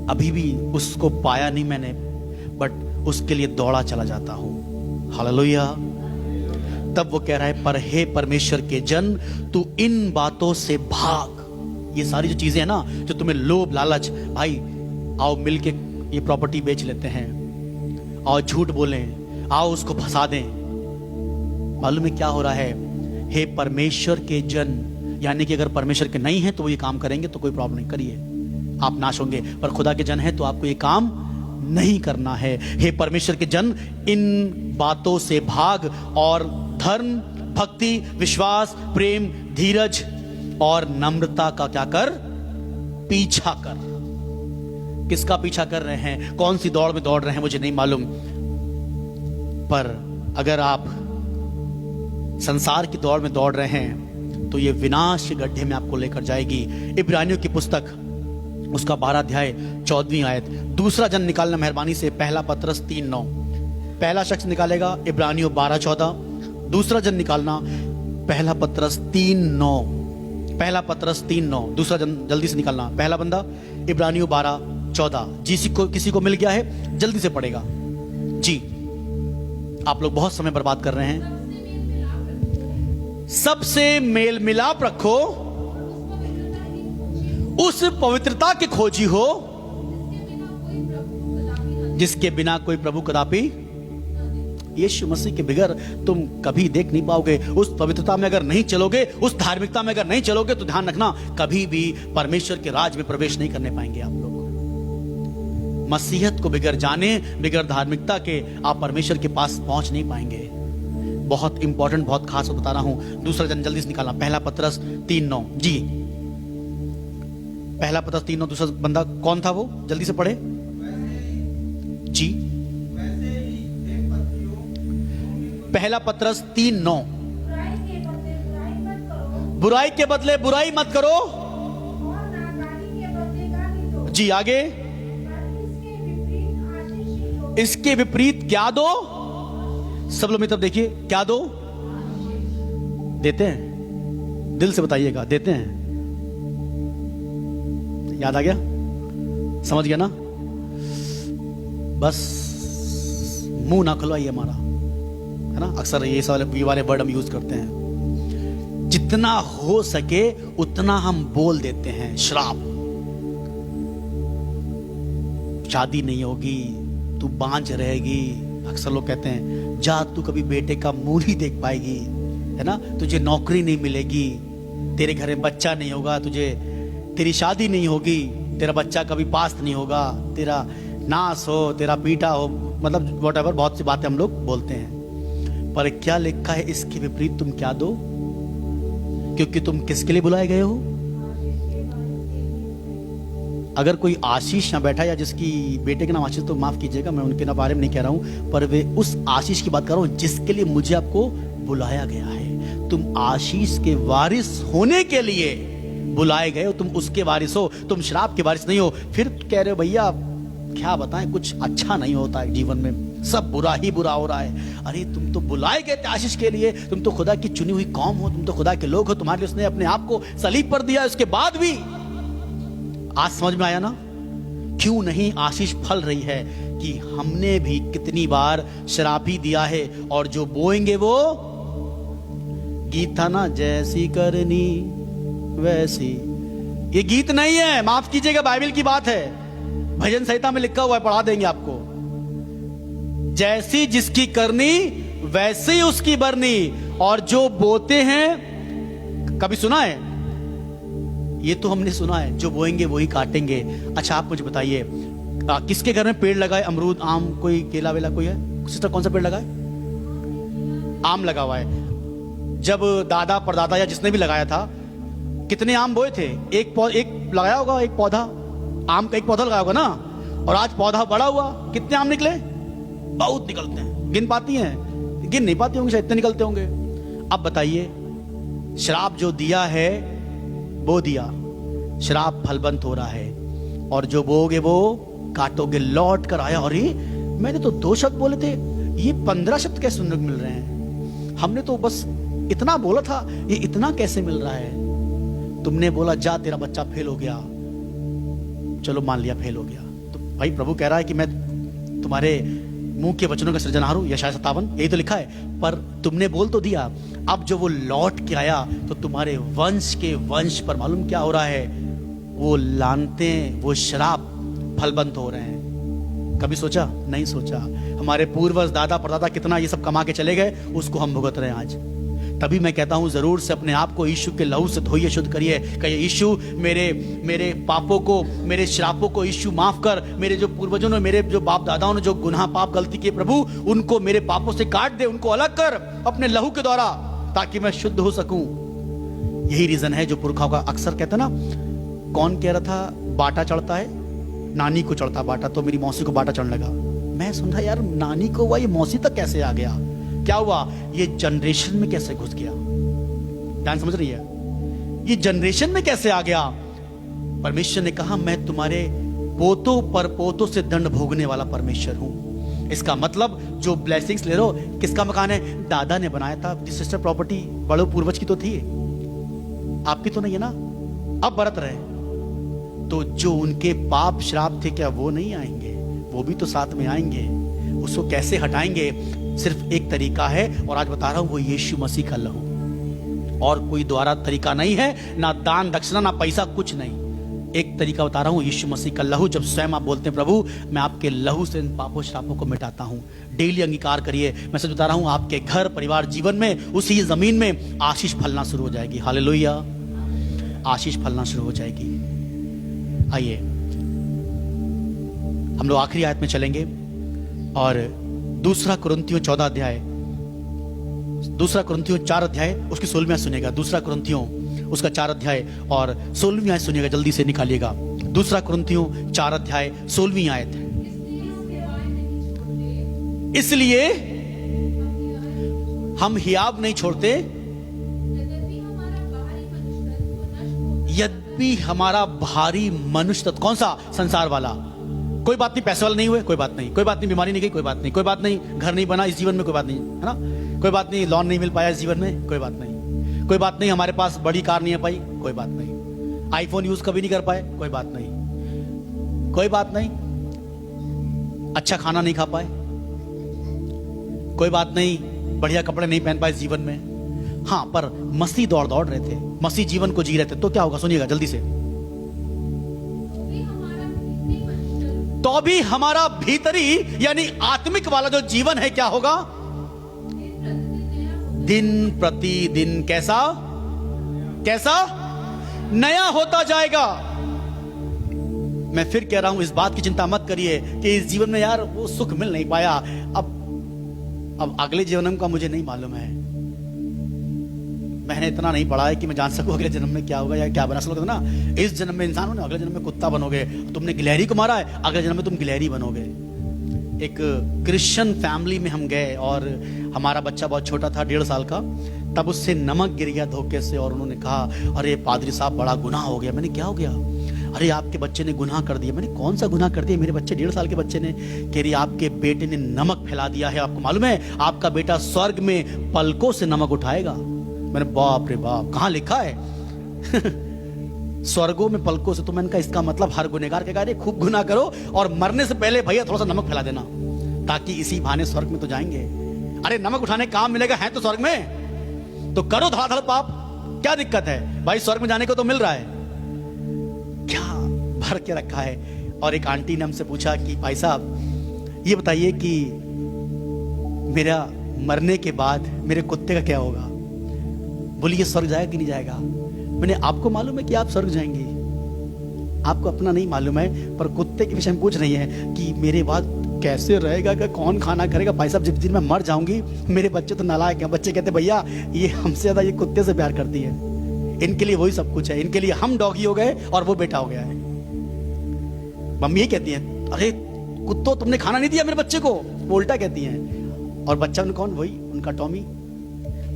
अभी भी उसको पाया नहीं मैंने, बट उसके लिए दौड़ा चला जाता हूं। हालेलुया। तब वो कह रहा है पर हे परमेश्वर के जन, तू इन बातों से भाग। ये सारी जो चीजें हैं ना, जो तुम्हें लोभ लालच, भाई आओ मिलके ये प्रॉपर्टी बेच लेते हैं, आओ झूठ बोलें, आओ उसको फंसा दें। मालूम है क्या हो रहा है? हे परमेश्वर के जन, यानी कि अगर परमेश्वर के नहीं है तो वो ये काम करेंगे तो कोई प्रॉब्लम नहीं, करिए, आप नाश होंगे। पर खुदा के जन है तो आपको ये काम नहीं करना है। हे परमेश्वर के जन, इन बातों से भाग और धर्म, भक्ति, विश्वास, प्रेम, धीरज और नम्रता का क्या कर? पीछा कर। किसका पीछा कर रहे हैं? कौन सी दौड़ में दौड़ रहे हैं मुझे नहीं मालूम, पर अगर आप संसार की दौड़ में दौड़ रहे हैं तो ये विनाश के गड्ढे में आपको लेकर जाएगी। इब्रानियों की पुस्तक उसका 12 अध्याय 14वीं आयत। दूसरा जन निकालना मेहरबानी से, पहला पतरस 3:9। पहला शख्स निकालेगा इब्रानियों 12:14। दूसरा जन निकालना पहला पतरस 3:9। पहला पतरस 3:9। दूसरा जन जल्दी से निकालना। पहला बंदा इब्रानियों 12:14। किसी को मिल गया है जल्दी से पढ़ेगा जी। आप लोग बहुत समय बर्बाद कर रहे हैं। सबसे मेल मिलाप रखो, उस पवित्रता की खोजी हो जिसके बिना कोई प्रभु कदापि, यीशु मसीह के बगैर तुम कभी देख नहीं पाओगे। उस पवित्रता में अगर नहीं चलोगे, उस धार्मिकता में अगर नहीं चलोगे तो ध्यान रखना कभी भी परमेश्वर के राज में प्रवेश नहीं करने पाएंगे आप लोग। मसीहत को बगैर जाने, बगैर धार्मिकता के आप परमेश्वर के पास पहुंच नहीं पाएंगे। बहुत इंपॉर्टेंट, बहुत खास बता रहा हूं। दूसरा जन जल्दी से निकालना। पहला पतरस 3:9 जी। पहला पतरस 3:9। दूसरा बंदा कौन था वो? जल्दी से पढ़े जी। पहला पतरस 3:9। बुराई के बदले बुराई मत करो जी। आगे, इसके विपरीत क्या दो? सब लोग मेरी तरफ देखिए, क्या दो? देते हैं? दिल से बताइएगा, देते हैं? याद आ गया? समझ गया ना? बस मुंह ना खुलवाइए हमारा, है ना? अक्सर ये वाले वर्ड हम यूज करते हैं। जितना हो सके उतना हम बोल देते हैं श्राप। शादी नहीं होगी, तू बांझ रहेगी। अक्सर लोग कहते हैं जा तू कभी बेटे का मुंह नहीं देख पाएगी, है ना? तुझे नौकरी नहीं मिलेगी, तेरे घर में बच्चा नहीं होगा, तेरी शादी नहीं होगी, तेरा बच्चा कभी पास नहीं होगा, तेरा नाश हो, तेरा पीटा हो, मतलब व्हाटएवर, बहुत सी बातें हम लोग बोलते हैं। पर क्या लिखा है इसके विपरीत तुम क्या दो? क्योंकि तुम किसके लिए बुलाए गए हो? अगर कोई आशीष ना बैठा या जिसकी बेटे के नाम आशीष, तो माफ कीजिएगा मैं उनके बारे में नहीं कह रहा हूं, पर वे उस आशीष की बात कर रहा हूं जिसके लिए मुझे आपको बुलाया गया है। तुम आशीष के वारिस होने के लिए बुलाए गए हो, तुम उसके वारिस हो, तुम श्राप के वारिस नहीं हो। फिर कह रहे हो भैया क्या बताएं, कुछ अच्छा नहीं होता है जीवन में, सब बुरा ही बुरा हो रहा है। अरे तुम तो बुलाए गए थे आशीष के लिए, तुम तो खुदा की चुनी हुई कौम हो, तुम तो खुदा के लोग हो, तुम्हारे लिए उसने अपने आप को सलीब पर दिया। उसके बाद भी आज समझ में आया ना क्यों नहीं आशीष फल रही है, कि हमने भी कितनी बार शराब ही दिया है, और जो बोएंगे वो, गीत था ना, जैसी करनी वैसी, ये गीत नहीं है, माफ कीजिएगा, बाइबल की बात है, भजन संहिता में लिखा हुआ है, पढ़ा देंगे आपको। जैसी जिसकी करनी वैसी उसकी बरनी, और जो बोते हैं, कभी सुना है? ये तो हमने सुना है, जो बोएंगे वही काटेंगे। अच्छा आप मुझे बताइए, किसके घर में पेड़ लगा है? अमरूद, आम, कोई केला वेला कोई है? सिस्टर कौन सा पेड़ लगा है? आम लगा हुआ है। जब दादा परदादा या जिसने भी लगाया था, कितने आम बोए थे? एक लगाया होगा, एक पौधा आम का, एक पौधा लगाया होगा ना, और आज पौधा बड़ा हुआ, कितने आम निकले? बहुत निकलते हैं, गिन पाती हैं? गिन नहीं पाती होंगे शायद, इतने निकलते होंगे। अब बताइए, शराब जो दिया है वो दिया, शराब फलबंद हो रहा है, और जो बोगे वो काटोगे। लौट कर आया, अरे मैंने तो 2 शब्द बोले थे, ये 15 शब्द कैसे सुनने को मिल रहे हैं? हमने तो बस इतना बोला था, ये इतना कैसे मिल रहा है? तुमने बोला जा तेरा बच्चा फेल हो गया, चलो मान लिया फेल हो गया, तो भाई प्रभु कह रहा है कि मैं तुम्हारे मुंह के वचनों का सृजनहार हूं, यशायाह 57 यही तो लिखा है। पर तुमने बोल तो दिया, अब जो वो लौट के आया तो तुम्हारे वंश के वंश पर मालूम क्या हो रहा है? वो लानते, वो शराब फलबंद हो रहे हैं। कभी सोचा? नहीं सोचा। हमारे पूर्वज दादा परदादा कितना ये सब कमा के चले गए, उसको हम भुगत रहे हैं आज। तभी मैं कहता हूं जरूर से अपने आप को यीशु के लहू से धोइए, शुद्ध करिए। कहिए यीशु मेरे पापों को, मेरे श्रापों को यीशु माफ कर। मेरे जो पूर्वजों ने, मेरे जो बाप दादाओं ने जो गुनाह पाप गलती किए प्रभु, उनको मेरे पापों से काट दे, उनको अलग कर अपने लहू के द्वारा, ताकि मैं शुद्ध हो सकूं। यही रीजन है जो पुरखाओं का अक्सर कहता ना, कौन कह रहा था बाटा चढ़ता है, नानी को चढ़ता बाटा, तो मेरी मौसी को बाटा चढ़ने लगा। मैं सुना यार नानी को हुआ, ये मौसी तक कैसे आ गया? क्या हुआ? ये जनरेशन में कैसे घुस गया? ध्यान समझ रही है? ये जनरेशन में कैसे आ गया? परमेश्वर ने कहा मैं तुम्हारे पोतों पर पोतों से दंड भोगने वाला परमेश्वर हूं। इसका मतलब जो ब्लेसिंग्स ले रहे हो, किसका मकान है? दादा ने बनाया था, सिस्टर प्रॉपर्टी बड़े पूर्वज की तो थी, आपकी तो नहीं है ना, अब बरत रहे। तो जो उनके पाप श्राप थे, क्या वो नहीं आएंगे? वो भी तो साथ में आएंगे। उसको कैसे हटाएंगे? सिर्फ एक तरीका है, और आज बता रहा हूं, वो यीशु मसीह का लहू। और कोई द्वारा तरीका नहीं है, ना दान दक्षिणा, ना पैसा, कुछ नहीं। एक तरीका बता रहा हूं, यीशु मसीह का लहू। जब स्वयं आप बोलते हैं प्रभु मैं आपके लहू से इन पापों श्रापों को मिटाता हूं, डेली अंगीकार करिए। मैं सच बता रहा हूं, आपके घर परिवार जीवन में, उसी जमीन में आशीष फलना शुरू हो जाएगी। हालेलुया, आशीष फलना शुरू हो जाएगी। आइए हम लोग आखिरी आयत में चलेंगे, और 2 कुरिन्थियों 14 अध्याय, 2 कुरिन्थियों 4 अध्याय उसकी 16वीं सुनिएगा। 2 कुरिन्थियों उसका 4 अध्याय और 16वीं आयत सुनिएगा, जल्दी से निकालिएगा। 2 कुरिन्थियों 4 अध्याय 16वीं आयत। इसलिए हम हियाव नहीं छोड़ते, यद्यपि हमारा भारी मनुष्य तत्व, कौन सा? संसार वाला। कोई बात नहीं, पैसे वाले नहीं हुए, कोई बात नहीं, कोई बात नहीं, बीमारी नहीं गई, कोई बात नहीं, कोई बात नहीं, घर नहीं बना इस जीवन में, कोई बात नहीं, है ना, कोई बात नहीं, लोन नहीं मिल पाया इस जीवन में, कोई बात नहीं, कोई बात नहीं, हमारे पास बड़ी कार नहीं है पाई, कोई बात नहीं, आईफोन यूज कभी नहीं कर पाए, कोई बात नहीं, कोई बात नहीं, अच्छा खाना नहीं खा पाए, कोई बात नहीं, बढ़िया कपड़े नहीं पहन पाए इस जीवन में। हाँ, पर मसीह दौड़ रहे थे, मसीह जीवन को जी रहे थे, तो क्या होगा? सुनिएगा जल्दी से। तो भी हमारा भीतरी यानी आत्मिक वाला जो जीवन है क्या होगा? दिन प्रतिदिन कैसा कैसा नया होता जाएगा। मैं फिर कह रहा हूं, इस बात की चिंता मत करिए कि इस जीवन में यार वो सुख मिल नहीं पाया, अब अगले जन्म का मुझे नहीं मालूम है, मैंने इतना नहीं पढ़ा है कि मैं जान सकूं अगले जन्म में क्या होगा या क्या बना सकूं ना। इस जन्म में इंसान हो ना, अगले जन्म में कुत्ता बनोगे। तुमने गिलहरी को मारा है, अगले जन्म में तुम गिलहरी बनोगे। एक क्रिश्चियन फैमिली में हम गए और हमारा बच्चा बहुत छोटा था, 1.5 साल का। तब उससे नमक गिर गया धोखे से और उन्होंने कहा अरे पादरी साहब बड़ा गुनाह हो गया। मैंने क्या हो गया? अरे आपके बच्चे ने गुनाह कर दिया। मैंने कौन सा गुनाह कर दिया? मेरे बच्चे 1.5 साल के बच्चे ने। कह रही आपके बेटे ने नमक फैला दिया है। आपको मालूम है आपका बेटा स्वर्ग में पलकों से नमक उठाएगा। मैंने बाप रे बाप, कहां लिखा है? स्वर्गों में पलकों से। तो मैंने कहा इसका मतलब हर गुनहगार के कार्य खूब गुनाह करो और मरने से पहले भैया थोड़ा सा नमक फैला देना, ताकि इसी बहाने स्वर्ग में तो जाएंगे। अरे नमक उठाने काम मिलेगा है तो स्वर्ग में, तो करो धड़ाधड़ पाप, क्या दिक्कत है भाई? स्वर्ग में जाने को तो मिल रहा है, क्या भर के रखा है। और एक आंटी ने हमसे पूछा कि भाई साहब ये बताइए कि मेरा मरने के बाद मेरे कुत्ते का क्या होगा? बोलिए स्वर्ग जाएगा कि नहीं जाएगा? मैंने आपको मालूम है कि आप स्वर्ग जाएंगे, आपको अपना नहीं मालूम है, पर कुत्ते के विषय में पूछ रही है कि मेरे बाद कैसे रहेगा, कि कौन खाना करेगा? भाई साहब जिस दिन मैं मर जाऊंगी, मेरे बच्चे तो नालायक हैं। बच्चे कहते भैया ये हमसे ज्यादा ये कुत्ते से प्यार करती है, इनके लिए वही सब कुछ है, इनके लिए हम डॉगी हो गए और वो बेटा हो गया है। मम्मी ये कहती है अरे कुत्तो तुमने खाना नहीं दिया मेरे बच्चे को, वो उल्टा कहती हैं। और बच्चा उन कौन? वही उनका टॉमी।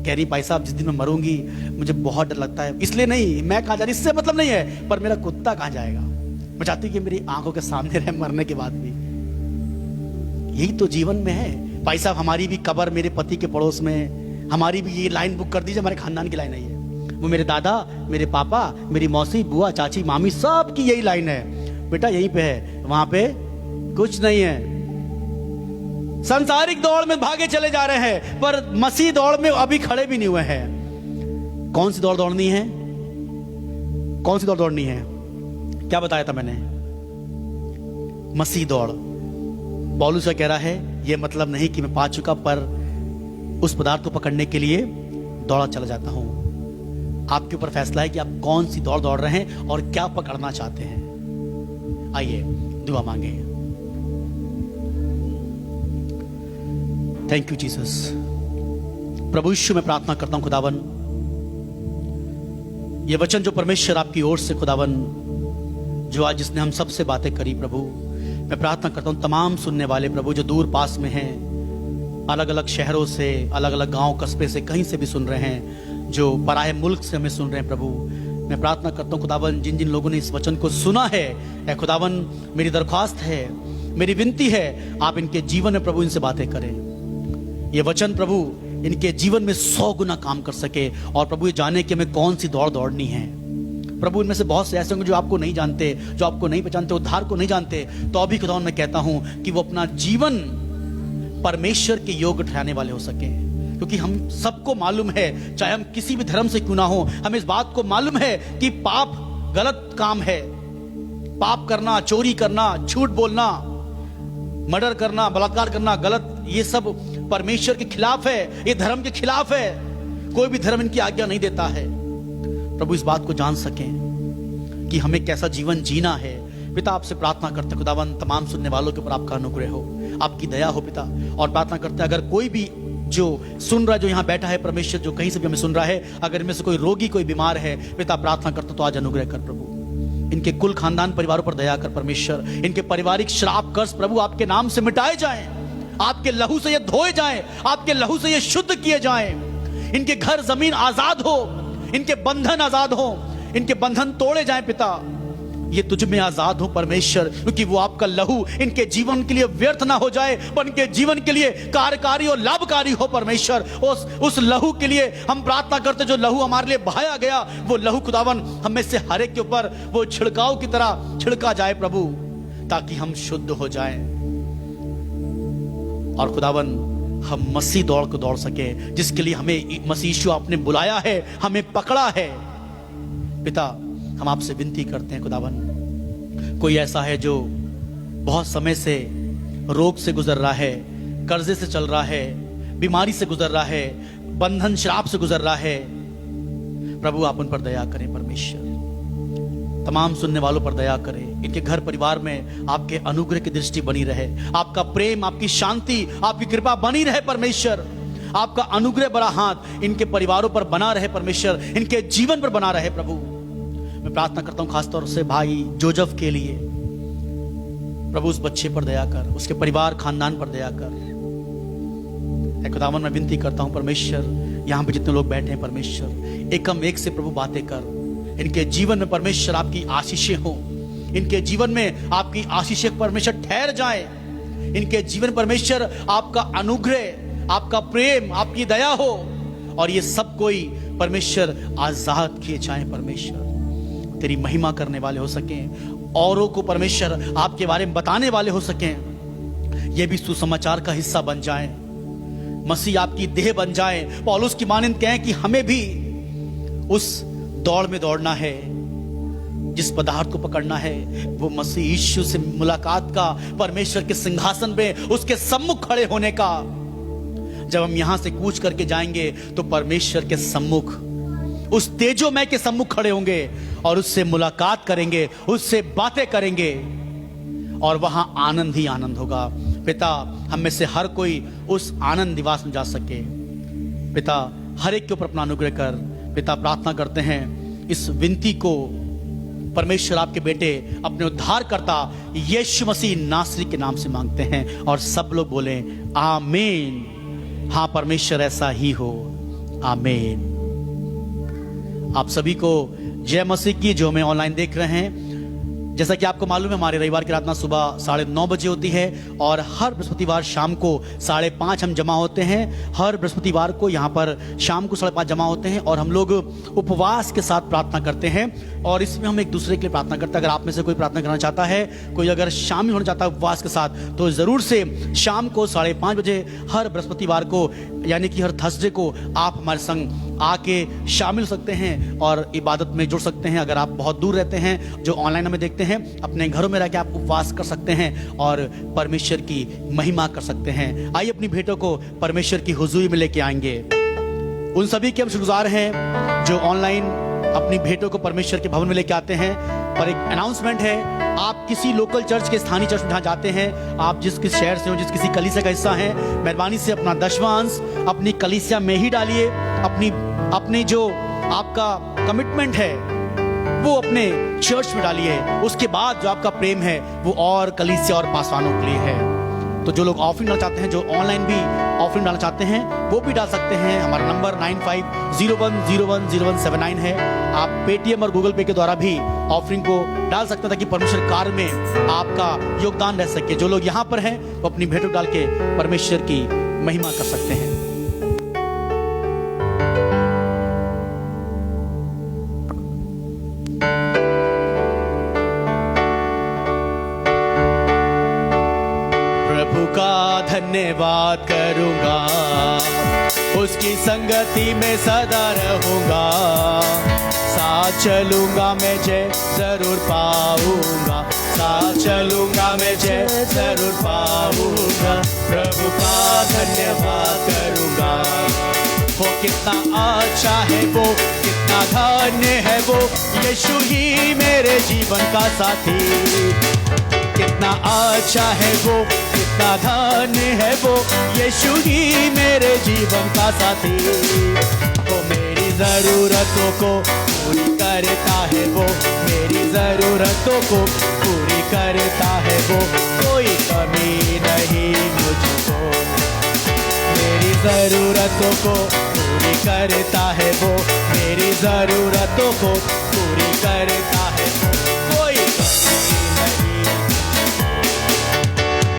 कह रही भाई साहब जिस दिन मैं मरूंगी मुझे बहुत डर लगता है, इसलिए नहीं मैं कहाँ जा रही, इससे मतलब नहीं है, पर मेरा कुत्ता कहाँ जाएगा? मैं चाहती हूँ कि मेरी आंखों के सामने रहे मरने के बाद भी। यही तो जीवन में है भाई साहब। हमारी भी कब्र मेरे पति के पड़ोस में, हमारी भी ये लाइन बुक कर दीजिए, हमारे खानदान की लाइन है ये। वो मेरे दादा, मेरे पापा, मेरी मौसी, बुआ, चाची, मामी, सब की यही लाइन है। बेटा यहीं पे है, वहां पे कुछ नहीं है। सांसारिक दौड़ में भागे चले जा रहे हैं, पर मसीह दौड़ में अभी खड़े भी नहीं हुए हैं। कौन सी दौड़ दौड़नी है? कौन सी दौड़ दौड़नी है? क्या बताया था मैंने? मसीह दौड़। पौलुस कह रहा है ये मतलब नहीं कि मैं पा चुका, पर उस पदार्थ को पकड़ने के लिए दौड़ा चला जाता हूं। आपके ऊपर फैसला है कि आप कौन सी दौड़ दौड़ रहे हैं और क्या पकड़ना चाहते हैं। आइए दुआ मांगे। Thank you Jesus. प्रभु यीशु मैं प्रार्थना करता हूं खुदावन, ये वचन जो परमेश्वर आपकी ओर से खुदावन जो आज जिसने हम सबसे बातें करी प्रभु, मैं प्रार्थना करता हूं तमाम सुनने वाले प्रभु जो दूर पास में हैं, अलग अलग शहरों से, अलग अलग गांव कस्बे से, कहीं से भी सुन रहे हैं, जो पराये मुल्क से हमें सुन रहे हैं प्रभु, मैं प्रार्थना करता हूं खुदावन जिन जिन लोगों ने इस वचन को सुना है, ऐ खुदावन मेरी दरख्वास्त है, मेरी विनती है, आप इनके जीवन में प्रभु इनसे बातें करें। ये वचन प्रभु इनके जीवन में 100 गुना काम कर सके, और प्रभु ये जाने कि हमें कौन सी दौड़ दौड़नी है। प्रभु इनमें से बहुत से ऐसे होंगे जो आपको नहीं जानते, जो आपको नहीं पहचानते, उद्धार को नहीं जानते, तो अभी खुदावन मैं कहता हूं कि वो अपना जीवन परमेश्वर के योग्य ठहराने वाले हो सके। क्योंकि हम सबको मालूम है, चाहे हम किसी भी धर्म से क्यों ना हो, हमें इस बात को मालूम है कि पाप गलत काम है। पाप करना, चोरी करना, झूठ बोलना, मर्डर करना, बलात्कार करना गलत, ये सब परमेश्वर के खिलाफ है, ये धर्म के खिलाफ है। कोई भी धर्म इनकी आज्ञा नहीं देता है। प्रभु इस बात को जान सकें कि हमें कैसा जीवन जीना है। पिता आपसे प्रार्थना करते खुदावन तमाम सुनने वालों के ऊपर आपका अनुग्रह हो, आपकी दया हो पिता। और प्रार्थना करते अगर कोई भी जो सुन रहा है, जो यहाँ बैठा है परमेश्वर, जो कहीं से भी हमें सुन रहा है, अगर इनमें से कोई रोगी, कोई बीमार है पिता, प्रार्थना करते तो आज अनुग्रह कर प्रभु। इनके कुल खानदान परिवारों पर दया कर परमेश्वर। इनके पारिवारिक श्राप कर्ज प्रभु आपके नाम से मिटाए जाएं, आपके लहू से ये धोए जाएं, आपके लहू से ये शुद्ध किए जाएं। इनके घर जमीन आजाद हो, इनके बंधन आजाद हो, इनके बंधन तोड़े जाएं पिता। ये तुझ में आजाद हो परमेश्वर, क्योंकि वो आपका लहू इनके जीवन के लिए व्यर्थ ना हो जाए, पर इनके जीवन के लिए कार्यकारी और लाभकारी हो परमेश्वर। उस लहू के लिए हम प्रार्थना करते, जो लहू हमारे लिए बहाया गया, वो लहू खुदावन हम में से हर एक के ऊपर वो छिड़काव की तरह छिड़का जाए प्रभु, ताकि हम शुद्ध हो जाएं और खुदावन हम मसीह दौड़ को दौड़ सके, जिसके लिए हमें मसीह यीशु आपने बुलाया है, हमें पकड़ा है। पिता हम आपसे विनती करते हैं खुदावन, कोई ऐसा है जो बहुत समय से रोग से गुजर रहा है, कर्जे से चल रहा है, बीमारी से गुजर रहा है, बंधन श्राप से गुजर रहा है, प्रभु आप उन पर दया करें परमेश्वर। तमाम सुनने वालों पर दया करें, इनके घर परिवार में आपके अनुग्रह की दृष्टि बनी रहे, आपका प्रेम, आपकी शांति, आपकी कृपा बनी रहे परमेश्वर। आपका अनुग्रह बड़ा हाथ इनके परिवारों पर बना रहे परमेश्वर, इनके जीवन पर बना रहे प्रभु। मैं प्रार्थना करता हूं खासतौर से भाई जोजफ के लिए, प्रभु उस बच्चे पर दया कर, उसके परिवार खानदान पर दया कर। खुदावन मैं विनती करता हूं परमेश्वर, यहां पे जितने लोग बैठे हैं परमेश्वर, एकम एक से प्रभु बातें कर, इनके जीवन में परमेश्वर आपकी आशीषें हो, इनके जीवन में आपकी आशीष परमेश्वर ठहर जाए। इनके जीवन परमेश्वर आपका अनुग्रह, आपका प्रेम, आपकी दया हो और ये सब कोई परमेश्वर आजाद किए जाए। परमेश्वर तेरी महिमा करने वाले हो सकें, औरों को परमेश्वर आपके बारे में बताने वाले हो सकें, ये भी सुसमाचार का हिस्सा बन जाए। मसीह आपकी देह बन जाए। पौलुस की मानिंद कहें कि हमें भी उस दौड़ में दौड़ना है, जिस पदार्थ को पकड़ना है वो मसीह यीशु से मुलाकात का, परमेश्वर के सिंहासन पे उसके सम्मुख खड़े होने का। जब हम यहां से कूच करके जाएंगे तो परमेश्वर के सम्मुख, उस तेजोमय के सम्मुख खड़े होंगे और उससे मुलाकात करेंगे, उससे बातें करेंगे और वहां आनंद ही आनंद होगा। पिता, हम में से हर कोई उस आनंद निवास में जा सके। पिता, हर एक के ऊपर अपना अनुग्रह कर। पिता, प्रार्थना करते हैं इस विनती को परमेश्वर आपके बेटे अपने उद्धारकर्ता यीशु मसीह नासरी के नाम से मांगते हैं और सब लोग बोले आमीन। हाँ, परमेश्वर ऐसा ही हो, आमीन। आप सभी को जय मसीह की। जो हमें ऑनलाइन देख रहे हैं, जैसा कि आपको मालूम है हमारे रविवार की प्रार्थना सुबह 9:30 बजे होती है और हर बृहस्पतिवार शाम को 5:30 हम जमा होते हैं। हर बृहस्पतिवार को यहाँ पर शाम को 5:30 जमा होते हैं और हम लोग उपवास के साथ प्रार्थना करते हैं और इसमें हम एक दूसरे के लिए प्रार्थना करते हैं। अगर आप में से कोई प्रार्थना करना चाहता है, कोई अगर शामिल होना चाहता है उपवास के साथ, तो ज़रूर से शाम को 5:30 बजे हर बृहस्पतिवार को, यानी कि हर थर्सडे को आप हमारे संग आके शामिल हो सकते हैं और इबादत में जुड़ सकते हैं। अगर आप बहुत दूर रहते हैं, जो ऑनलाइन हमें देखते हैं, अपने घरों में रह के आप उपवास कर सकते हैं और परमेश्वर की महिमा कर सकते हैं। आइए अपनी भेंटों को परमेश्वर की हुजूरी में लेके आएंगे। उन सभी के हम शुक्रगुजार हैं जो ऑनलाइन अपनी भेंटों को परमेश्वर के भवन में लेके आते हैं। पर एक अनाउंसमेंट है, आप किसी लोकल चर्च के, स्थानीय चर्च में जहाँ जाते हैं, आप जिस किस शहर से हो, जिस किसी कलीसिया का हिस्सा है, मेहरबानी से अपना दशवांश अपनी कलीसिया में ही डालिए। अपनी जो आपका कमिटमेंट है वो अपने चर्च में डालिए। उसके बाद जो आपका प्रेम है वो और कलीसिया और पासवानों के लिए है। तो जो लोग ऑफरिंग डालना चाहते हैं, जो ऑनलाइन भी ऑफरिंग डालना चाहते हैं, वो भी डाल सकते हैं। हमारा नंबर 9501010179 है। आप पेटीएम और गूगल पे के द्वारा भी ऑफरिंग को डाल सकते हैं ताकि परमेश्वर कार्य में आपका योगदान रह सके। जो लोग यहाँ पर हैं वो अपनी भेंट डाल के परमेश्वर की महिमा कर सकते हैं। धन्यवाद करूंगा, उसकी संगति में सदा रहूंगा। साथ चलूंगा मैं जय जरूर पाऊंगा, साथ चलूंगा मैं जय जरूर पाऊंगा। प्रभु का धन्यवाद करूंगा। वो कितना अच्छा है, वो कितना धन्य है, वो यीशु ही मेरे जीवन का साथी। कितना अच्छा है वो, कितना धन्य है वो, यीशु ही मेरे जीवन का साथी। वो मेरी जरूरतों को पूरी करता है, वो मेरी जरूरतों को पूरी करता है, वो कोई कमी नहीं मुझको। मेरी जरूरतों को पूरी करता है, वो मेरी जरूरतों को पूरी करता